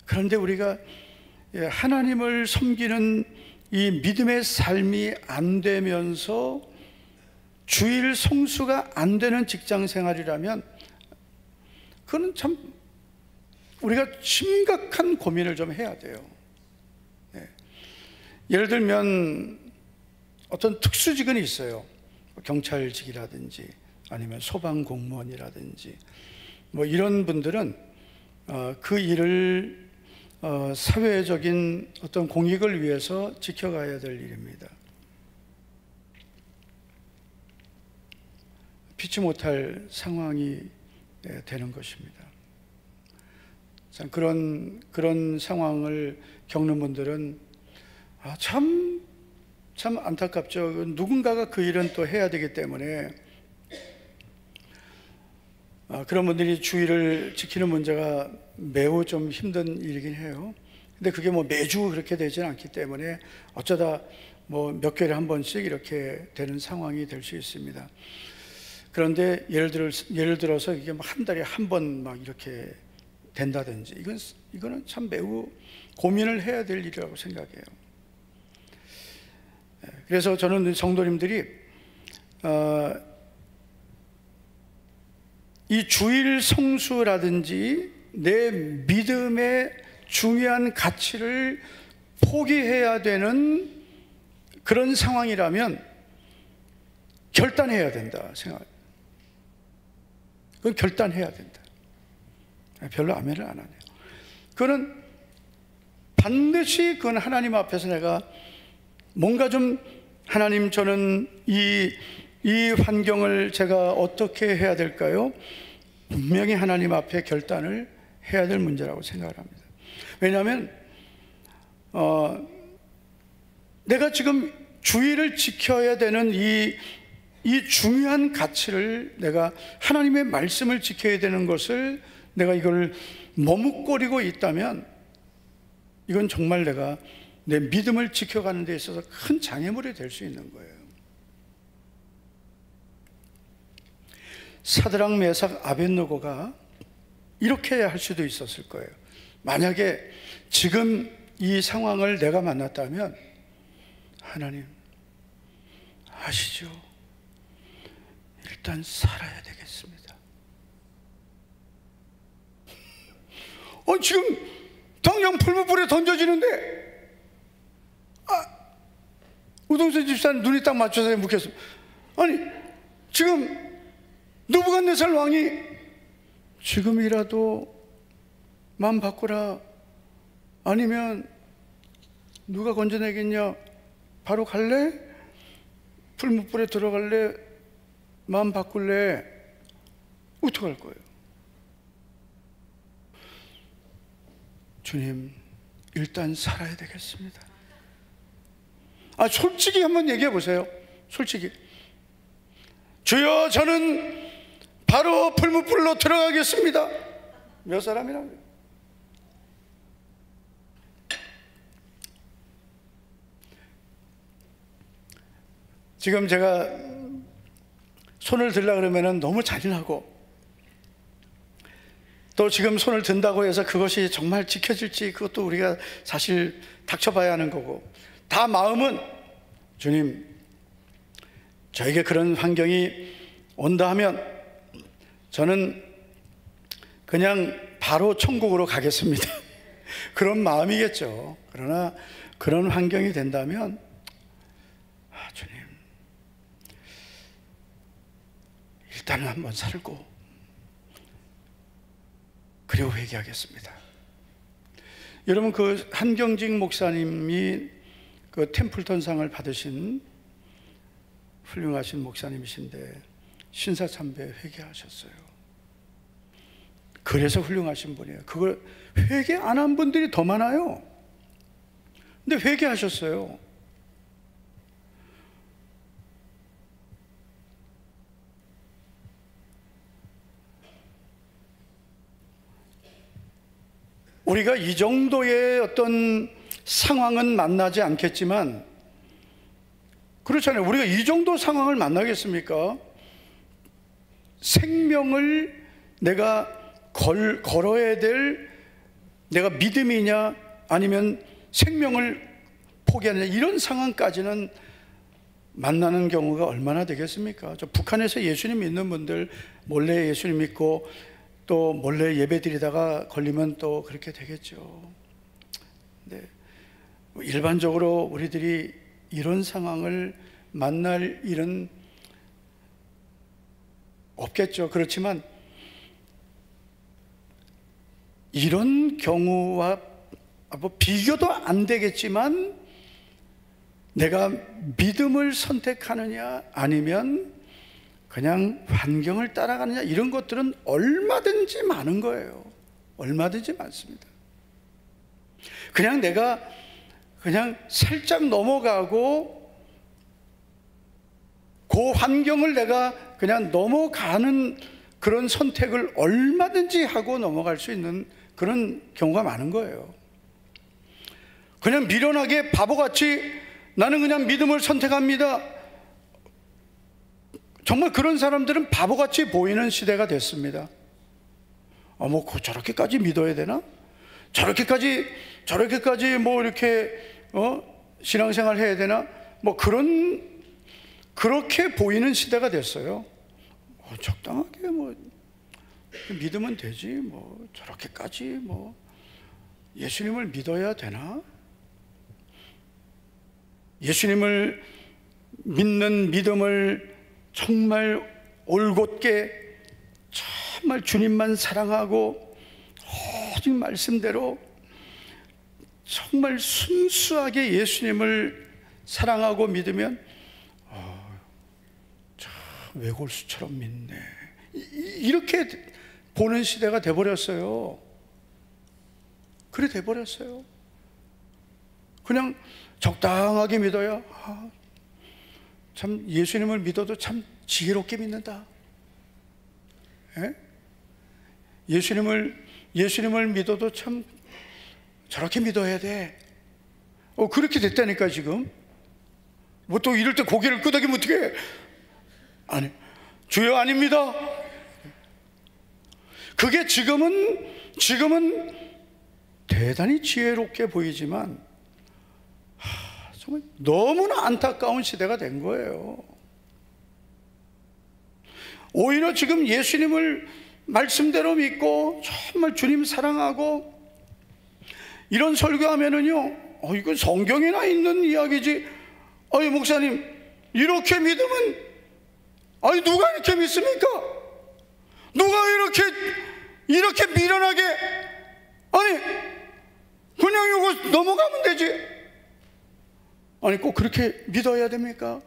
C: 그런데 우리가 하나님을 섬기는 이 믿음의 삶이 안 되면서 주일 성수가 안 되는 직장 생활이라면, 그건 참 우리가 심각한 고민을 좀 해야 돼요. 예를 들면 어떤 특수직원이 있어요. 경찰직이라든지 아니면 소방공무원이라든지 뭐 이런 분들은 그 일을 사회적인 어떤 공익을 위해서 지켜가야 될 일입니다. 피치 못할 상황이 되는 것입니다. 참 그런 상황을 겪는 분들은 참 안타깝죠. 누군가가 그 일은 또 해야 되기 때문에 그런 분들이 주의를 지키는 문제가 매우 좀 힘든 일이긴 해요. 근데 그게 뭐 매주 그렇게 되지는 않기 때문에 어쩌다 뭐 몇 개월에 한 번씩 이렇게 되는 상황이 될 수 있습니다. 그런데 예를 들어서 이게 막 한 달에 한 번 막 이렇게 된다든지, 이거는 참 매우 고민을 해야 될 일이라고 생각해요. 그래서 저는 성도님들이 이 주일 성수라든지 내 믿음의 중요한 가치를 포기해야 되는 그런 상황이라면 결단해야 된다 생각해요. 그건 결단해야 된다. 별로 아멘을 안 하네요. 그건 반드시 그건 하나님 앞에서 내가 뭔가 좀 하나님, 저는 이 환경을 제가 어떻게 해야 될까요? 분명히 하나님 앞에 결단을 해야 될 문제라고 생각을 합니다. 왜냐하면 내가 지금 주의를 지켜야 되는 이 중요한 가치를, 내가 하나님의 말씀을 지켜야 되는 것을 내가 이걸 머뭇거리고 있다면 이건 정말 내가 내 믿음을 지켜가는 데 있어서 큰 장애물이 될 수 있는 거예요. 사드락, 메삭, 아벳느고가 이렇게 할 수도 있었을 거예요. 만약에 지금 이 상황을 내가 만났다면, 하나님 아시죠? 일단 살아야 되겠습니다. 지금 당장 풀무불에 던져지는데, 우동수 집사는 눈이 딱 맞춰서 묵혔습니다. 아니, 지금 느부갓네살 왕이 지금이라도 마음 바꾸라, 아니면 누가 건져내겠냐, 바로 갈래? 풀무불에 들어갈래? 마음 바꿀래? 어떡할 거예요? 주님, 일단 살아야 되겠습니다. 솔직히 한번 얘기해 보세요. 솔직히. 주여, 저는 바로 풀무불로 들어가겠습니다. 몇 사람이라고요? 지금 제가 손을 들라 그러면 너무 잔인하고, 또 지금 손을 든다고 해서 그것이 정말 지켜질지, 그것도 우리가 사실 닥쳐봐야 하는 거고, 다 마음은 주님, 저에게 그런 환경이 온다 하면 저는 그냥 바로 천국으로 가겠습니다. 그런 마음이겠죠. 그러나 그런 환경이 된다면, 주님, 일단은 한번 살고 그리고 회개하겠습니다. 여러분, 그 한경직 목사님이 그 템플턴상을 받으신 훌륭하신 목사님이신데 신사참배 회개하셨어요. 그래서 훌륭하신 분이에요. 그걸 회개 안 한 분들이 더 많아요. 근데 회개하셨어요. 우리가 이 정도의 어떤 상황은 만나지 않겠지만, 그렇잖아요. 우리가 이 정도 상황을 만나겠습니까? 생명을 내가 걸어야 될, 내가 믿음이냐 아니면 생명을 포기하느냐, 이런 상황까지는 만나는 경우가 얼마나 되겠습니까? 저 북한에서 예수님 믿는 분들 몰래 예수님 믿고 또 몰래 예배 드리다가 걸리면 또 그렇게 되겠죠. 네. 일반적으로 우리들이 이런 상황을 만날 일은 없겠죠. 그렇지만 이런 경우와 뭐 비교도 안 되겠지만, 내가 믿음을 선택하느냐 아니면 그냥 환경을 따라가느냐, 이런 것들은 얼마든지 많은 거예요. 얼마든지 많습니다. 그냥 내가 그냥 살짝 넘어가고 그 환경을 내가 그냥 넘어가는 그런 선택을 얼마든지 하고 넘어갈 수 있는 그런 경우가 많은 거예요. 그냥 미련하게 바보같이 나는 그냥 믿음을 선택합니다. 정말 그런 사람들은 바보같이 보이는 시대가 됐습니다. 뭐 저렇게까지 믿어야 되나? 저렇게까지 뭐 이렇게 신앙생활 해야 되나? 뭐 그렇게 보이는 시대가 됐어요. 적당하게 뭐 믿으면 되지, 뭐 저렇게까지 뭐 예수님을 믿어야 되나? 예수님을 믿는 믿음을 정말 올곧게 정말 주님만 사랑하고 오직 말씀대로 정말 순수하게 예수님을 사랑하고 믿으면 참 외골수처럼 믿네, 이렇게 보는 시대가 돼버렸어요. 그래 돼버렸어요. 그냥 적당하게 믿어야 참 예수님을 믿어도 참 지혜롭게 믿는다. 예? 예수님을 믿어도 참 저렇게 믿어야 돼. 그렇게 됐다니까 지금. 뭐 또 이럴 때 고개를 끄덕이면 어떡해? 아니, 주여 아닙니다. 그게 지금은 대단히 지혜롭게 보이지만 정말 너무나 안타까운 시대가 된 거예요. 오히려 지금 예수님을 말씀대로 믿고 정말 주님 사랑하고 이런 설교하면은요, 이건 성경에나 있는 이야기지. 목사님 이렇게 믿으면 누가 이렇게 믿습니까? 누가 이렇게 미련하게 그냥 이거 넘어가면 되지. 꼭 그렇게 믿어야 됩니까?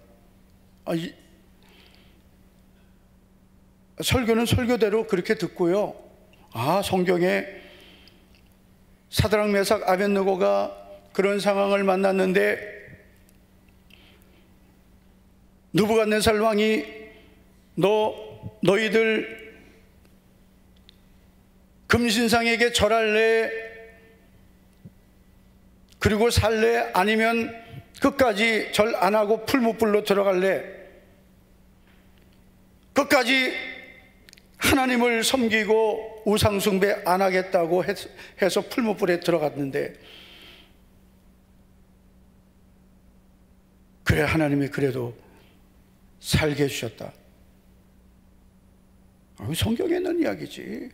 C: 설교는 설교대로 그렇게 듣고요. 성경에 사드락 메삭 아벳느고가 그런 상황을 만났는데 느부갓네살 왕이 너희들 금신상에게 절할래? 그리고 살래? 아니면 끝까지 절 안 하고 풀무불로 들어갈래? 끝까지 하나님을 섬기고 우상숭배 안 하겠다고 해서 풀무불에 들어갔는데, 그래 하나님이 그래도 살게 해주셨다. 성경에 있는 이야기지.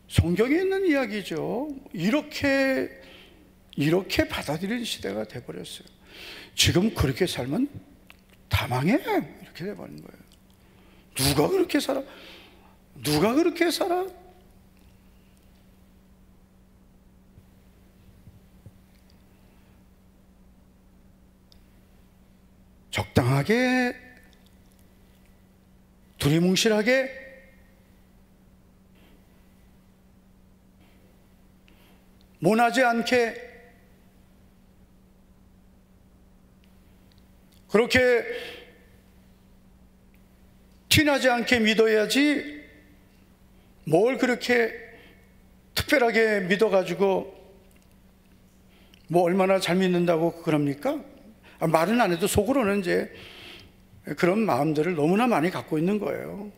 C: 성경에 있는 이야기죠. 이렇게 받아들이는 시대가 돼버렸어요. 지금 그렇게 살면 다 망해, 이렇게 돼버린 거예요. 누가 그렇게 살아? 누가 그렇게 살아? 적당하게, 두리뭉실하게, 모나지 않게, 그렇게 티나지 않게 믿어야지, 뭘 그렇게 특별하게 믿어가지고 뭐 얼마나 잘 믿는다고 그럽니까? 말은 안 해도 속으로는 이제 그런 마음들을 너무나 많이 갖고 있는 거예요.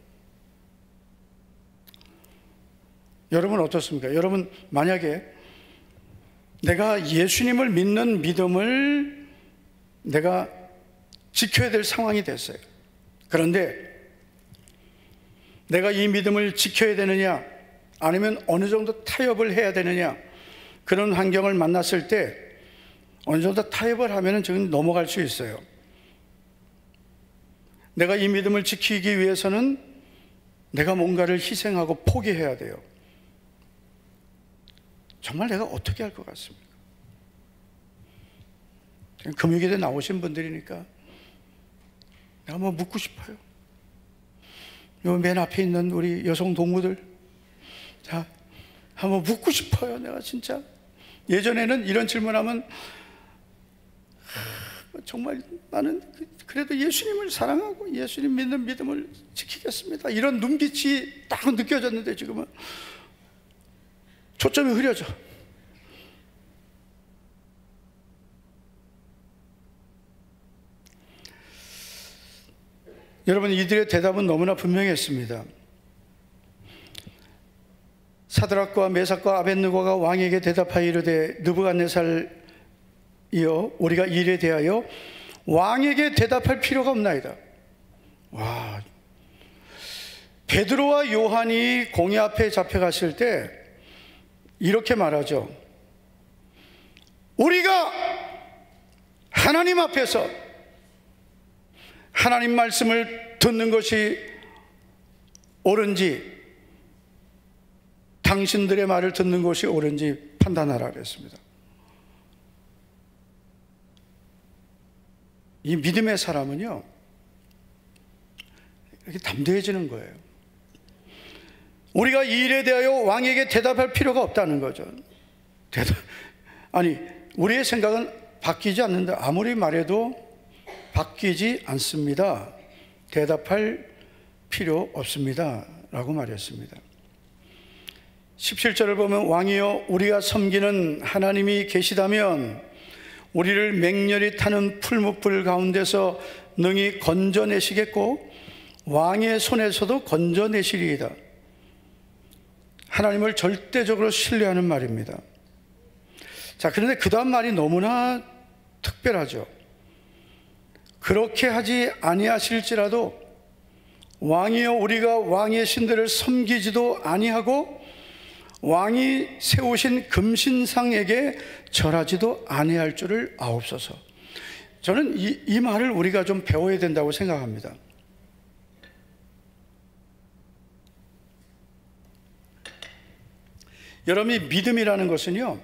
C: 여러분 어떻습니까? 여러분 만약에 내가 예수님을 믿는 믿음을 내가 지켜야 될 상황이 됐어요. 그런데 내가 이 믿음을 지켜야 되느냐, 아니면 어느 정도 타협을 해야 되느냐, 그런 환경을 만났을 때 어느 정도 타협을 하면 지금 넘어갈 수 있어요. 내가 이 믿음을 지키기 위해서는 내가 뭔가를 희생하고 포기해야 돼요. 정말 내가 어떻게 할 것 같습니까? 금요일에 나오신 분들이니까 내가 뭐 묻고 싶어요. 요 맨 앞에 있는 우리 여성 동무들, 자, 한번 묻고 싶어요. 내가 진짜 예전에는 이런 질문하면 정말 나는 그래도 예수님을 사랑하고 예수님 믿는 믿음을 지키겠습니다, 이런 눈빛이 딱 느껴졌는데 지금은 초점이 흐려져. 여러분, 이들의 대답은 너무나 분명했습니다. 사드락과 메삭과 아벳느고가 왕에게 대답하여 이르되, 느부갓네살이여, 우리가 이 일에 대하여 왕에게 대답할 필요가 없나이다. 와, 베드로와 요한이 공의 앞에 잡혀갔을 때 이렇게 말하죠. 우리가 하나님 앞에서 하나님 말씀을 듣는 것이 옳은지, 당신들의 말을 듣는 것이 옳은지 판단하라 그랬습니다. 이 믿음의 사람은요, 이렇게 담대해지는 거예요. 우리가 이 일에 대하여 왕에게 대답할 필요가 없다는 거죠. 아니, 우리의 생각은 바뀌지 않는다. 아무리 말해도 바뀌지 않습니다. 대답할 필요 없습니다. 라고 말했습니다. 17절을 보면 왕이여 우리가 섬기는 하나님이 계시다면 우리를 맹렬히 타는 풀무불 가운데서 능히 건져내시겠고 왕의 손에서도 건져내시리이다. 하나님을 절대적으로 신뢰하는 말입니다. 자, 그런데 그 다음 말이 너무나 특별하죠. 그렇게 하지 아니하실지라도 왕이여 우리가 왕의 신들을 섬기지도 아니하고 왕이 세우신 금신상에게 절하지도 아니할 줄을 아옵소서. 저는 이 말을 우리가 좀 배워야 된다고 생각합니다. 여러분이 믿음이라는 것은요,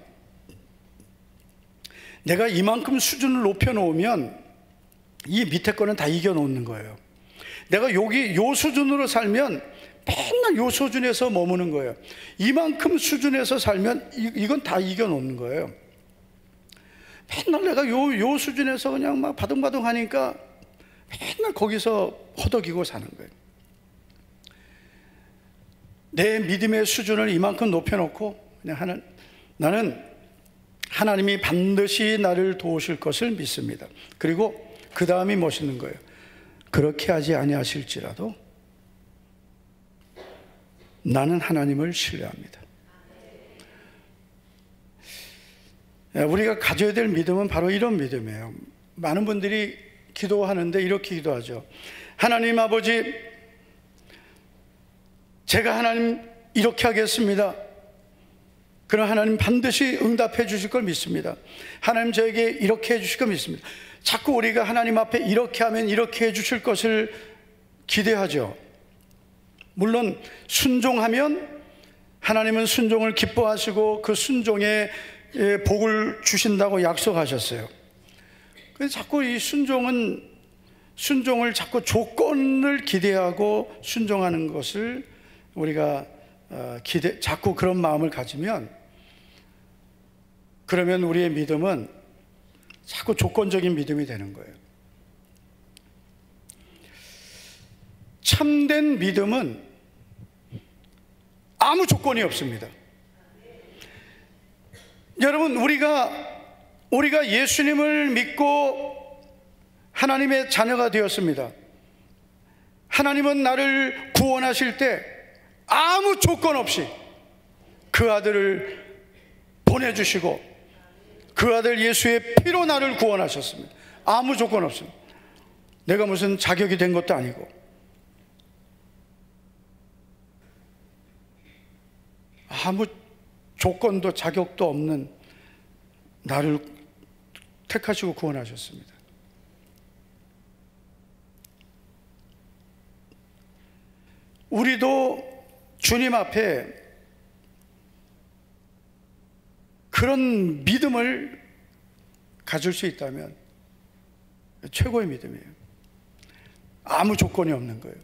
C: 내가 이만큼 수준을 높여놓으면 이 밑에 거는 다 이겨놓는 거예요. 내가 여기 요 수준으로 살면 맨날 요 수준에서 머무는 거예요. 이만큼 수준에서 살면 이건 다 이겨놓는 거예요. 맨날 내가 요 수준에서 그냥 막 바둥바둥 하니까 맨날 거기서 허덕이고 사는 거예요. 내 믿음의 수준을 이만큼 높여놓고 그냥 나는 하나님이 반드시 나를 도우실 것을 믿습니다. 그리고 그 다음이 멋있는 거예요. 그렇게 하지 아니하실지라도 나는 하나님을 신뢰합니다. 우리가 가져야 될 믿음은 바로 이런 믿음이에요. 많은 분들이 기도하는데 이렇게 기도하죠. 하나님 아버지, 제가 하나님 이렇게 하겠습니다. 그럼 하나님 반드시 응답해 주실 걸 믿습니다. 하나님 저에게 이렇게 해 주실 걸 믿습니다. 자꾸 우리가 하나님 앞에 이렇게 하면 이렇게 해 주실 것을 기대하죠. 물론 순종하면 하나님은 순종을 기뻐하시고 그 순종에 복을 주신다고 약속하셨어요. 그래서 자꾸 이 순종을 자꾸 조건을 기대하고 순종하는 것을 우리가 자꾸 그런 마음을 가지면, 그러면 우리의 믿음은 자꾸 조건적인 믿음이 되는 거예요. 참된 믿음은 아무 조건이 없습니다. 여러분, 우리가 예수님을 믿고 하나님의 자녀가 되었습니다. 하나님은 나를 구원하실 때 아무 조건 없이 그 아들을 보내주시고 그 아들 예수의 피로 나를 구원하셨습니다. 아무 조건 없습니다. 내가 무슨 자격이 된 것도 아니고, 아무 조건도 자격도 없는 나를 택하시고 구원하셨습니다. 우리도 주님 앞에 그런 믿음을 가질 수 있다면 최고의 믿음이에요. 아무 조건이 없는 거예요.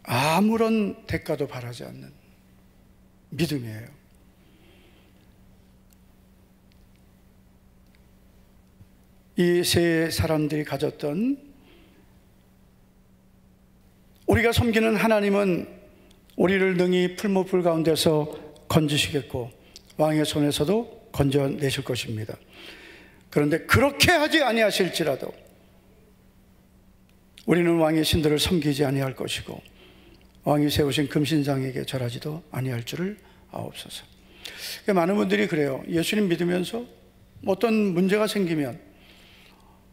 C: 아무런 대가도 바라지 않는 믿음이에요. 이 세 사람들이 가졌던, 우리가 섬기는 하나님은 우리를 능히 풀무불 가운데서 건지시겠고 왕의 손에서도 건져내실 것입니다. 그런데 그렇게 하지 아니하실지라도 우리는 왕의 신들을 섬기지 아니할 것이고 왕이 세우신 금신상에게 절하지도 아니할 줄을 아옵소서. 많은 분들이 그래요. 예수님 믿으면서 어떤 문제가 생기면,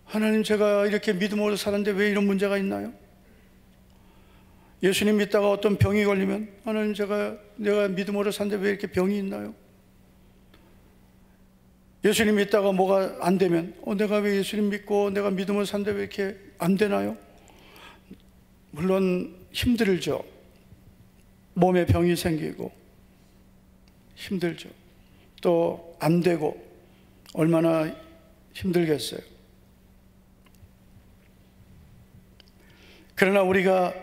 C: 하나님 제가 이렇게 믿음으로 사는데 왜 이런 문제가 있나요? 예수님 믿다가 어떤 병이 걸리면, 하나님 내가 믿음으로 사는데 왜 이렇게 병이 있나요? 예수님 믿다가 뭐가 안 되면, 내가 왜 예수님 믿고 내가 믿음으로 사는데 왜 이렇게 안 되나요? 물론 힘들죠. 몸에 병이 생기고 힘들죠. 또 안 되고 얼마나 힘들겠어요. 그러나 우리가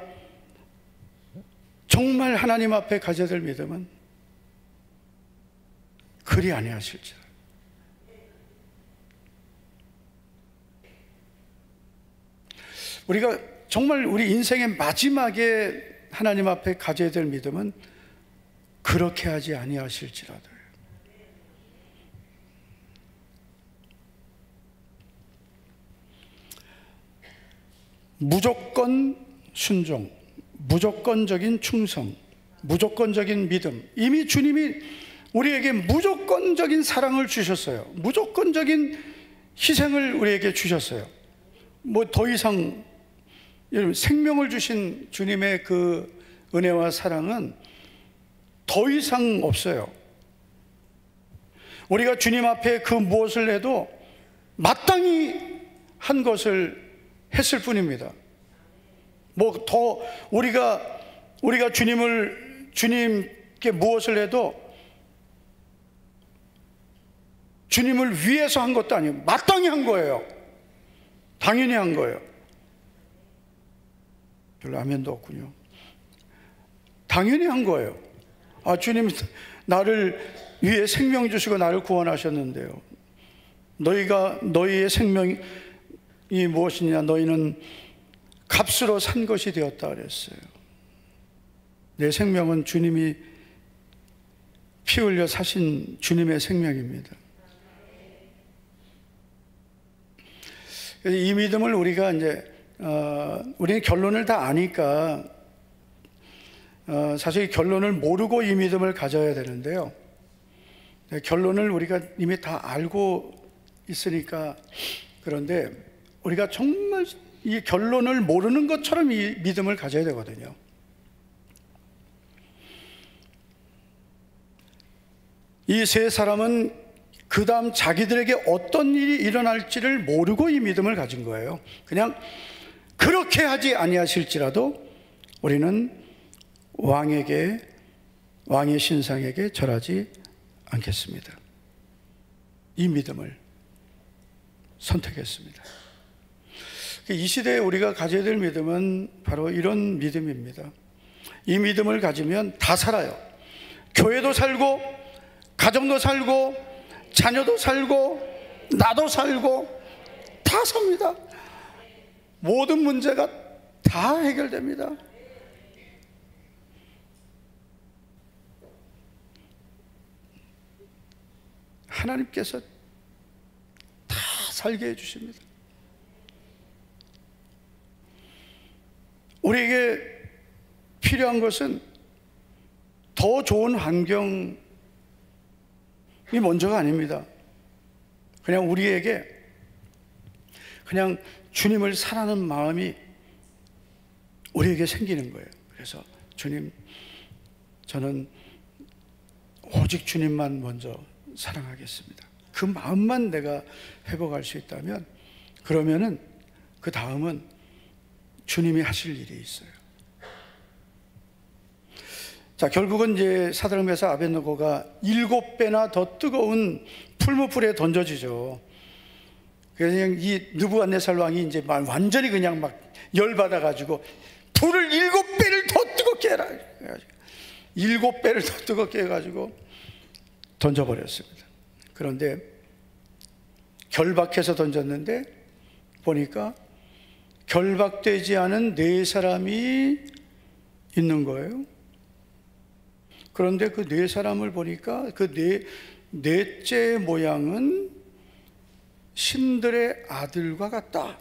C: 정말 하나님 앞에 가져야 될 믿음은 그리 아니하실지라. 우리가 정말 우리 인생의 마지막에 하나님 앞에 가져야 될 믿음은 그렇게 하지 아니하실지라도. 무조건 순종, 무조건적인 충성, 무조건적인 믿음. 이미 주님이 우리에게 무조건적인 사랑을 주셨어요. 무조건적인 희생을 우리에게 주셨어요. 뭐 더 이상, 여러분, 생명을 주신 주님의 그 은혜와 사랑은 더 이상 없어요. 우리가 주님 앞에 그 무엇을 해도 마땅히 한 것을 했을 뿐입니다. 뭐 더 우리가 주님께 무엇을 해도 주님을 위해서 한 것도 아니에요. 마땅히 한 거예요. 당연히 한 거예요. 별로 아멘도 없군요. 당연히 한 거예요. 아, 주님 나를 위해 생명 주시고 나를 구원하셨는데요. 너희의 생명이 무엇이냐? 너희는 값으로 산 것이 되었다 그랬어요. 내 생명은 주님이 피 흘려 사신 주님의 생명입니다. 이 믿음을 우리가 우리는 결론을 다 아니까 사실 결론을 모르고 이 믿음을 가져야 되는데요. 결론을 우리가 이미 다 알고 있으니까 그런데 우리가 정말 이 결론을 모르는 것처럼 이 믿음을 가져야 되거든요. 이 세 사람은 그 다음 자기들에게 어떤 일이 일어날지를 모르고 이 믿음을 가진 거예요. 그냥 그렇게 하지 아니하실지라도 우리는 왕의 신상에게 절하지 않겠습니다. 이 믿음을 선택했습니다. 이 시대에 우리가 가져야 될 믿음은 바로 이런 믿음입니다. 이 믿음을 가지면 다 살아요. 교회도 살고, 가정도 살고, 자녀도 살고, 나도 살고, 다 삽니다. 모든 문제가 다 해결됩니다. 하나님께서 다 살게 해주십니다. 우리에게 필요한 것은 더 좋은 환경이 먼저가 아닙니다. 그냥 우리에게 그냥 주님을 사랑하는 마음이 우리에게 생기는 거예요. 그래서 주님, 저는 오직 주님만 먼저 사랑하겠습니다. 그 마음만 내가 회복할 수 있다면, 그러면은 그 다음은 주님이 하실 일이 있어요. 자, 결국은 이제 사드락메사 아벳느고가 7배나 더 뜨거운 풀무불에 던져지죠. 그래서 그냥 이 느부갓네살 왕이 이제 완전히 그냥 막 열받아가지고 불을 7배를 더 뜨겁게 해라. 7배를 더 뜨겁게 해가지고 던져버렸습니다. 그런데 결박해서 던졌는데 보니까 결박되지 않은 4사람이 있는 거예요. 그런데 그 4사람을 보니까 그 넷째 모양은 신들의 아들과 같다,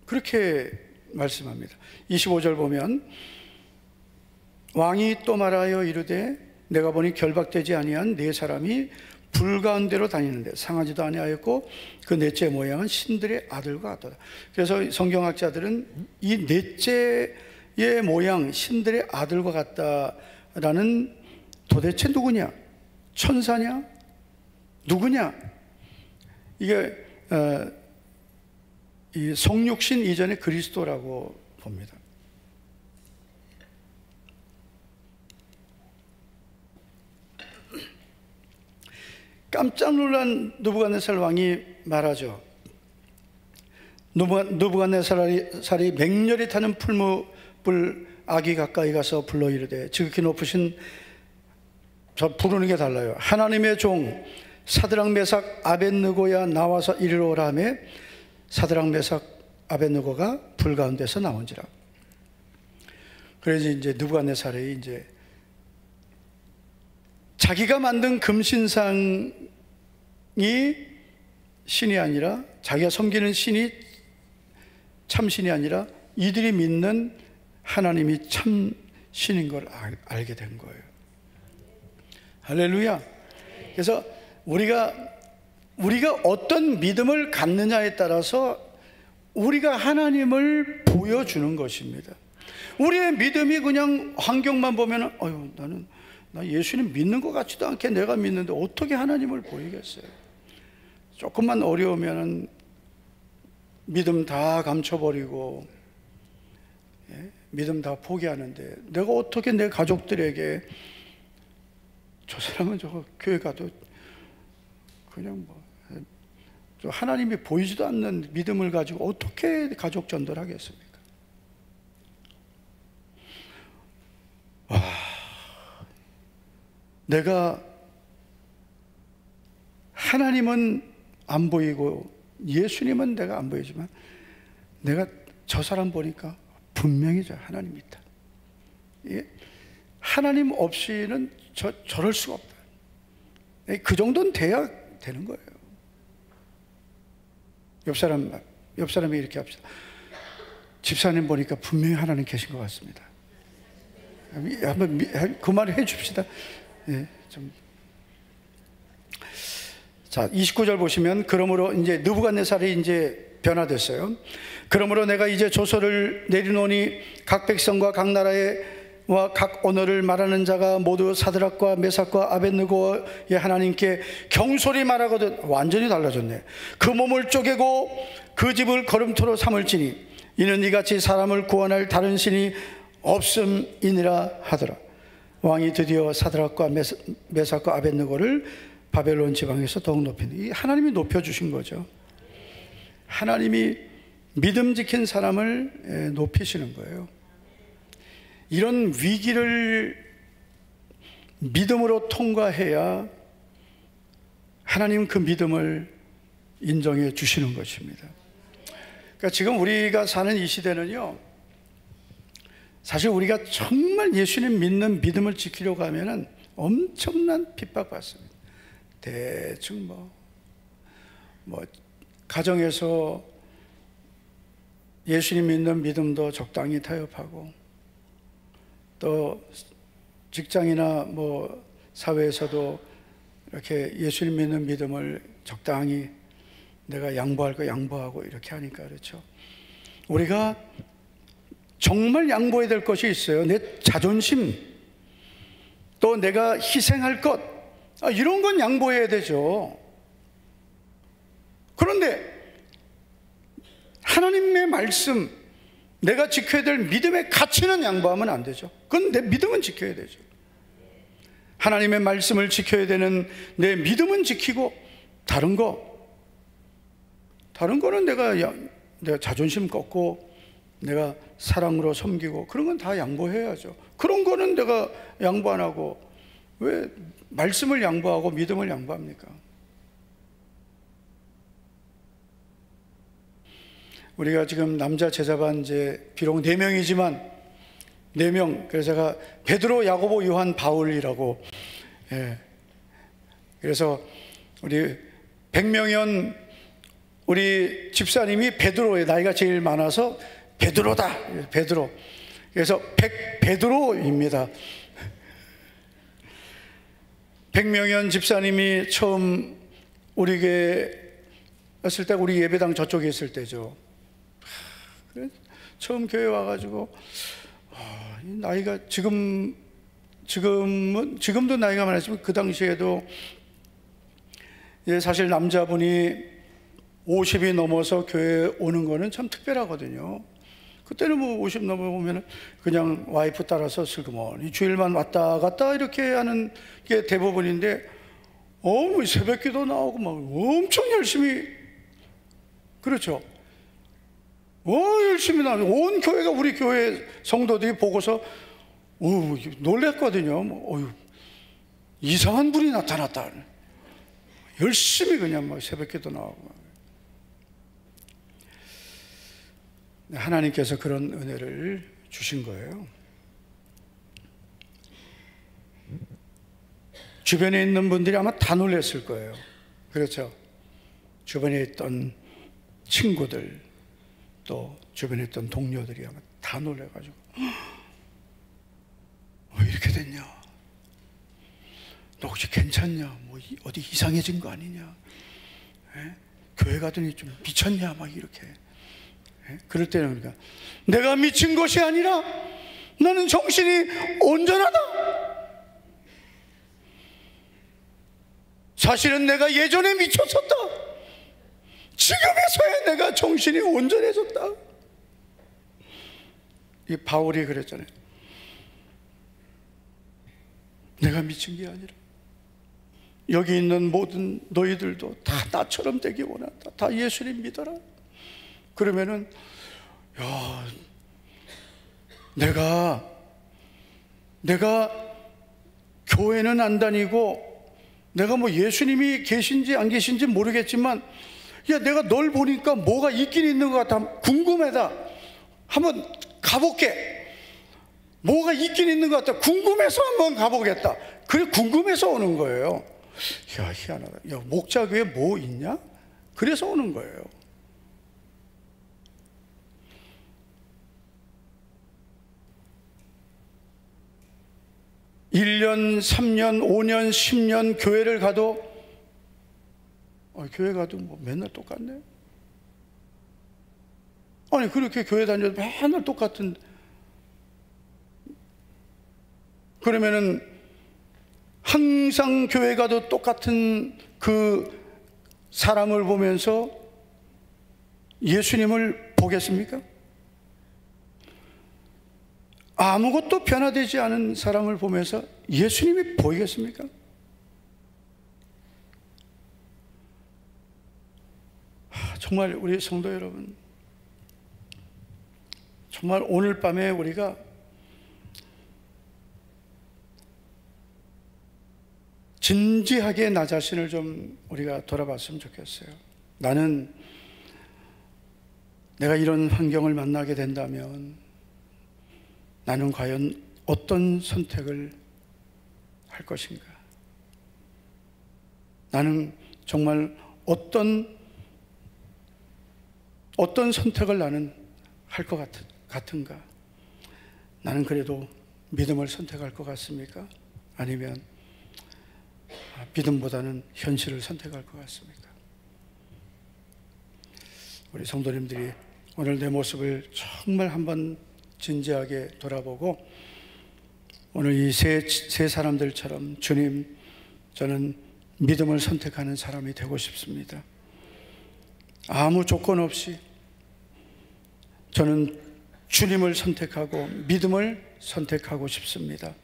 C: 그렇게 말씀합니다. 25절 보면 왕이 또 말하여 이르되 내가 보니 결박되지 아니한 4사람이 불 가운데로 다니는데 상하지도 아니하였고 그 넷째 모양은 신들의 아들과 같다. 그래서 성경학자들은 이 넷째의 모양, 신들의 아들과 같다라는 도대체 누구냐? 천사냐? 누구냐? 이게 이 성육신 이전의 그리스도라고 봅니다. 깜짝 놀란 느부갓네살 왕이 말하죠. 느부갓네살이 맹렬히 타는 풀무불 아기 가까이 가서 불러 이르되, 지극히 높으신, 저 부르는 게 달라요. 하나님의 종 사드락 메삭 아벳느고야 나와서 이리로 오라 하며 사드락 메삭 아벳느고가 불 가운데서 나온지라. 그래서 이제 느부갓네살이 이제 자기가 만든 금신상이 신이 아니라, 자기가 섬기는 신이 참신이 아니라 이들이 믿는 하나님이 참 신인 걸 알게 된 거예요. 할렐루야. 그래서 우리가 어떤 믿음을 갖느냐에 따라서 우리가 하나님을 보여주는 것입니다. 우리의 믿음이 그냥 환경만 보면 나 예수님 믿는 것 같지도 않게 내가 믿는데 어떻게 하나님을 보이겠어요? 조금만 어려우면 믿음 다 감춰버리고, 믿음 다 포기하는데, 내가 어떻게 내 가족들에게 저 사람은 저 교회 가도 그냥 저 하나님이 보이지도 않는 믿음을 가지고 어떻게 가족 전도를 하겠습니까? 내가 하나님은 안 보이고 예수님은 내가 안 보이지만, 내가 저 사람 보니까 분명히 하나님 있다. 하나님 없이는 저럴 수가 없다. 그 정도는 돼야 되는 거예요. 옆 사람이 이렇게 합시다. 집사님 보니까 분명히 하나님 계신 것 같습니다. 한번 그 말을 해 줍시다. 자, 29절 보시면, 그러므로 이제 느부갓네살이 이제 변화됐어요. 그러므로 내가 이제 조서를 내리노니 각 백성과 각 나라와 각 언어를 말하는 자가 모두 사드락과 메삭과 아벳느고의 하나님께 경솔히 말하거든. 완전히 달라졌네. 그 몸을 쪼개고 그 집을 거름토로 삼을지니 이는 이같이 사람을 구원할 다른 신이 없음이니라 하더라. 왕이 드디어 사드락과 메삭과 아벳느고를 바벨론 지방에서 더욱 높이는, 하나님이 높여주신 거죠. 하나님이 믿음 지킨 사람을 높이시는 거예요. 이런 위기를 믿음으로 통과해야 하나님 그 믿음을 인정해 주시는 것입니다. 그러니까 지금 우리가 사는 이 시대는요, 사실 우리가 정말 예수님 믿는 믿음을 지키려고 하면은 엄청난 핍박받습니다. 대충 뭐 가정에서 예수님 믿는 믿음도 적당히 타협하고, 또 직장이나 뭐 사회에서도 이렇게 예수님 믿는 믿음을 적당히 내가 양보할 거 양보하고 이렇게 하니까, 그렇죠. 우리가 정말 양보해야 될 것이 있어요. 내 자존심, 또 내가 희생할 것, 이런 건 양보해야 되죠. 그런데 하나님의 말씀, 내가 지켜야 될 믿음의 가치는 양보하면 안 되죠. 그건 내 믿음은 지켜야 되죠. 하나님의 말씀을 지켜야 되는 내 믿음은 지키고, 다른 거는 내가 자존심 꺾고 내가 사랑으로 섬기고 그런 건 다 양보해야죠. 그런 거는 내가 양보 안 하고 왜 말씀을 양보하고 믿음을 양보합니까? 우리가 지금 남자 제자반 이제 비록 4명이지만 4명, 그래서 제가 베드로, 야고보, 요한, 바울이라고, 그래서 우리 백명현 우리 집사님이 베드로의 나이가 제일 많아서 베드로다, 베드로. 그래서 베드로입니다. 백명현 집사님이 처음 우리 교회 왔을 때, 우리 예배당 저쪽에 있을 때죠. 처음 교회 와가지고 나이가 지금도 나이가 많았지만 그 당시에도 사실 남자분이 50이 넘어서 교회에 오는 거는 참 특별하거든요. 그때는 뭐 50 넘어오면 그냥 와이프 따라서 슬그머니 주일만 왔다 갔다 이렇게 하는 게 대부분인데, 새벽기도 나오고 막 엄청 열심히, 그렇죠? 열심히 나오고 온 교회가, 우리 교회 성도들이 보고서 놀랬거든요. 이상한 분이 나타났다. 열심히 그냥 막 새벽기도 나오고. 하나님께서 그런 은혜를 주신 거예요. 주변에 있는 분들이 아마 다 놀랐을 거예요. 그렇죠? 주변에 있던 친구들, 또 주변에 있던 동료들이 아마 다 놀래가지고 이렇게 됐냐? 너 혹시 괜찮냐? 어디 이상해진 거 아니냐? 교회 가더니 좀 미쳤냐? 막 이렇게. 그럴 때는 그러니까 내가 미친 것이 아니라 나는 정신이 온전하다. 사실은 내가 예전에 미쳤었다. 지금에서야 내가 정신이 온전해졌다. 이 바울이 그랬잖아요. 내가 미친 게 아니라 여기 있는 모든 너희들도 다 나처럼 되기 원한다. 다 예수님 믿어라. 그러면은 내가 교회는 안 다니고 내가 예수님이 계신지 안 계신지 모르겠지만 내가 널 보니까 뭐가 있긴 있는 것 같아. 궁금하다. 한번 가볼게. 뭐가 있긴 있는 것 같다. 궁금해서 한번 가보겠다. 그래, 궁금해서 오는 거예요. 희한하다. 목자교회 뭐 있냐? 그래서 오는 거예요. 일 년, 3년, 5년, 10년 교회를 가도 교회 가도 맨날 똑같네. 아니 그렇게 교회 다녀도 맨날 똑같은. 그러면은 항상 교회 가도 똑같은 그 사람을 보면서 예수님을 보겠습니까? 아무것도 변화되지 않은 사람을 보면서 예수님이 보이겠습니까? 정말 우리 성도 여러분, 정말 오늘 밤에 우리가 진지하게 나 자신을 좀 우리가 돌아봤으면 좋겠어요. 나는 내가 이런 환경을 만나게 된다면 나는 과연 어떤 선택을 할 것인가? 나는 정말 어떤 선택을 나는 할 것 같은가? 나는 그래도 믿음을 선택할 것 같습니까? 아니면 믿음보다는 현실을 선택할 것 같습니까? 우리 성도님들이 오늘 내 모습을 정말 한번 진지하게 돌아보고 오늘 이 세 사람들처럼 주님, 저는 믿음을 선택하는 사람이 되고 싶습니다. 아무 조건 없이 저는 주님을 선택하고 믿음을 선택하고 싶습니다.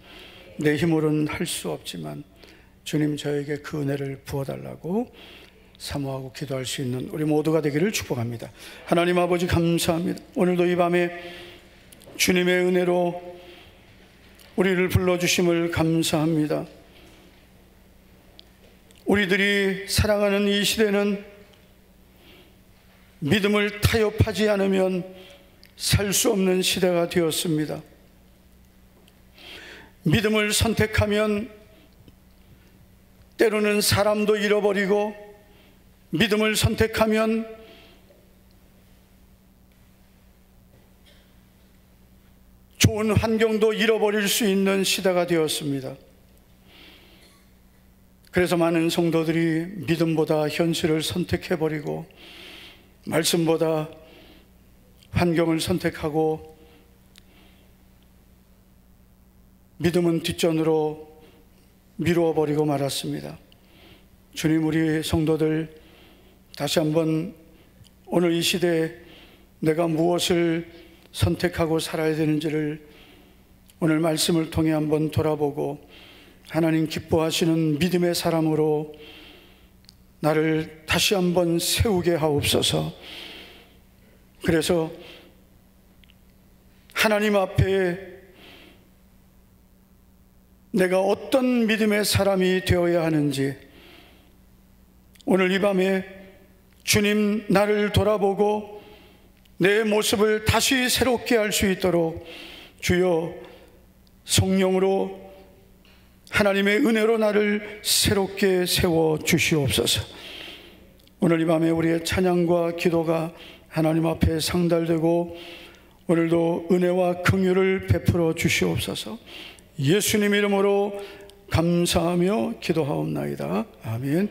C: 내 힘으로는 할 수 없지만 주님 저에게 그 은혜를 부어달라고 사모하고 기도할 수 있는 우리 모두가 되기를 축복합니다. 하나님 아버지 감사합니다. 오늘도 이 밤에 주님의 은혜로 우리를 불러주심을 감사합니다. 우리들이 살아가는 이 시대는 믿음을 타협하지 않으면 살 수 없는 시대가 되었습니다. 믿음을 선택하면 때로는 사람도 잃어버리고, 믿음을 선택하면 좋은 환경도 잃어버릴 수 있는 시대가 되었습니다. 그래서 많은 성도들이 믿음보다 현실을 선택해버리고 말씀보다 환경을 선택하고 믿음은 뒷전으로 미루어버리고 말았습니다. 주님, 우리 성도들 다시 한번 오늘 이 시대에 내가 무엇을 선택하고 살아야 되는지를 오늘 말씀을 통해 한번 돌아보고 하나님 기뻐하시는 믿음의 사람으로 나를 다시 한번 세우게 하옵소서. 그래서 하나님 앞에 내가 어떤 믿음의 사람이 되어야 하는지 오늘 이 밤에 주님 나를 돌아보고 내 모습을 다시 새롭게 할 수 있도록 주여 성령으로 하나님의 은혜로 나를 새롭게 세워 주시옵소서. 오늘 이 밤에 우리의 찬양과 기도가 하나님 앞에 상달되고 오늘도 은혜와 긍휼을 베풀어 주시옵소서. 예수님 이름으로 감사하며 기도하옵나이다. 아멘.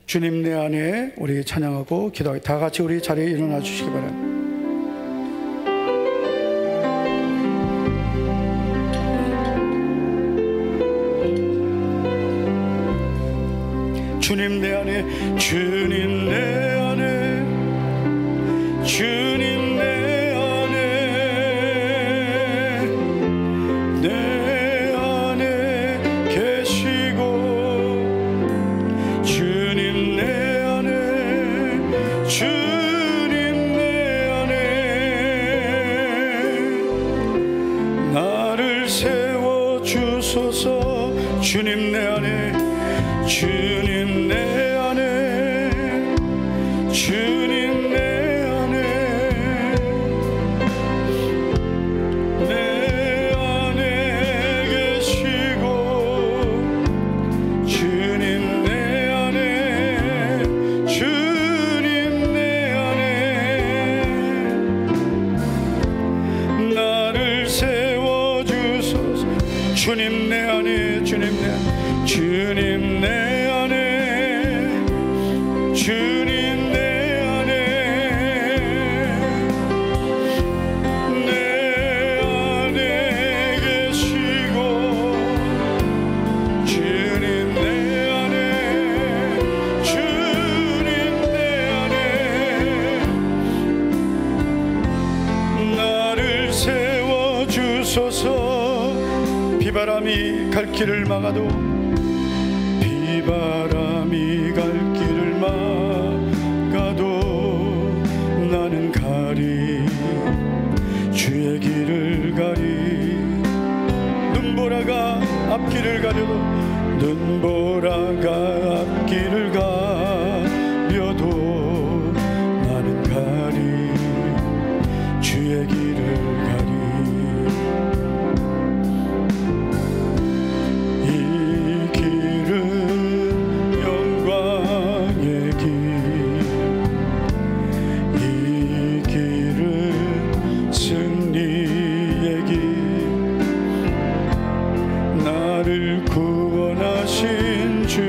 C: 주님 내 안에 우리 찬양하고 기도하기 다 같이 우리 자리에 일어나 주시기 바랍니다. 주님 내 안에 주님 내 안에 주님 내 안에 내 안에 계시고 주님 내 안에 주님 내 안에 나를 세워 주소서. 주님 내 안에 주님 내 안에 주님 내 안에 내 안에 계시고 주님 내 안에 주님 내 안에 나를 세워 주소서. 주님 내 안에 주님 내 안에 주님 내 주님 내 안에 내 안에 계시고 주님 내 안에 주님 내 안에 나를 세워 주소서. 비바람이 갈 길을 막아도 비바람이 갈 길을 막아도 나는 가리 주의 길을 가리. 눈보라가 앞길을 가려도 눈보라가 앞길을 가려도 나는 가리 주의 길을 가리. 구원하신 주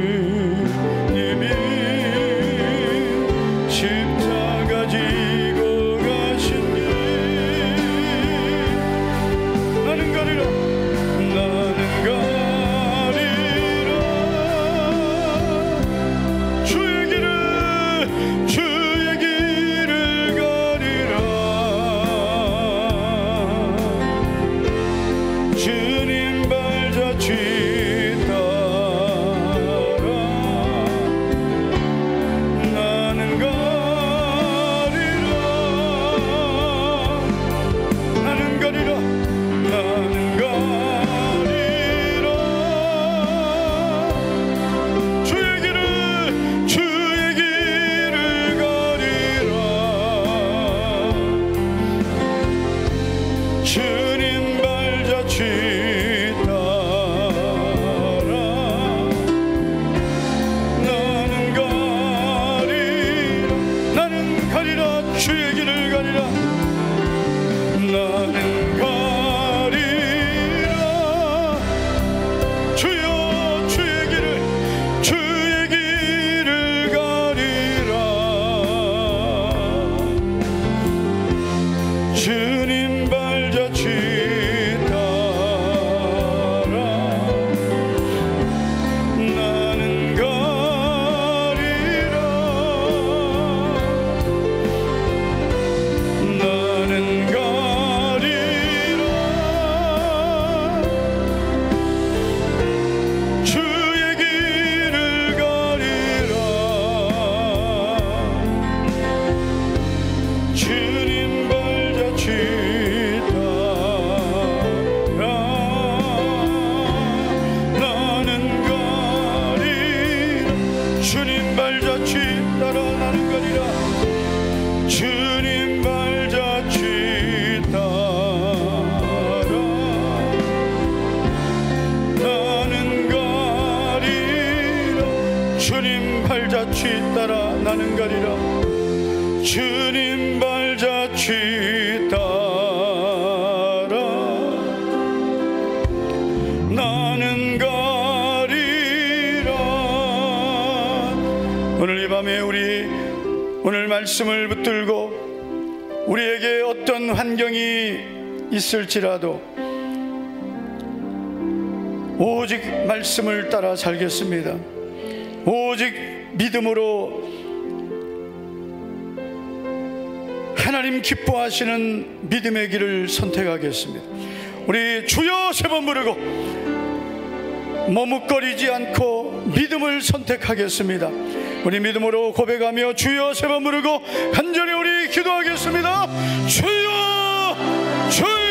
C: 주님 발자취 따라 나는 가리라. 주님 발자취 따라 나는 가리라. 오늘 이 밤에 우리 오늘 말씀을 붙들고 우리에게 어떤 환경이 있을지라도 오직 말씀을 따라 살겠습니다. 오직 믿음으로 하나님 기뻐하시는 믿음의 길을 선택하겠습니다. 우리 주여 세 번 부르고 머뭇거리지 않고 믿음을 선택하겠습니다. 우리 믿음으로 고백하며 주여 세 번 부르고 간절히 우리 기도하겠습니다. 주여 주여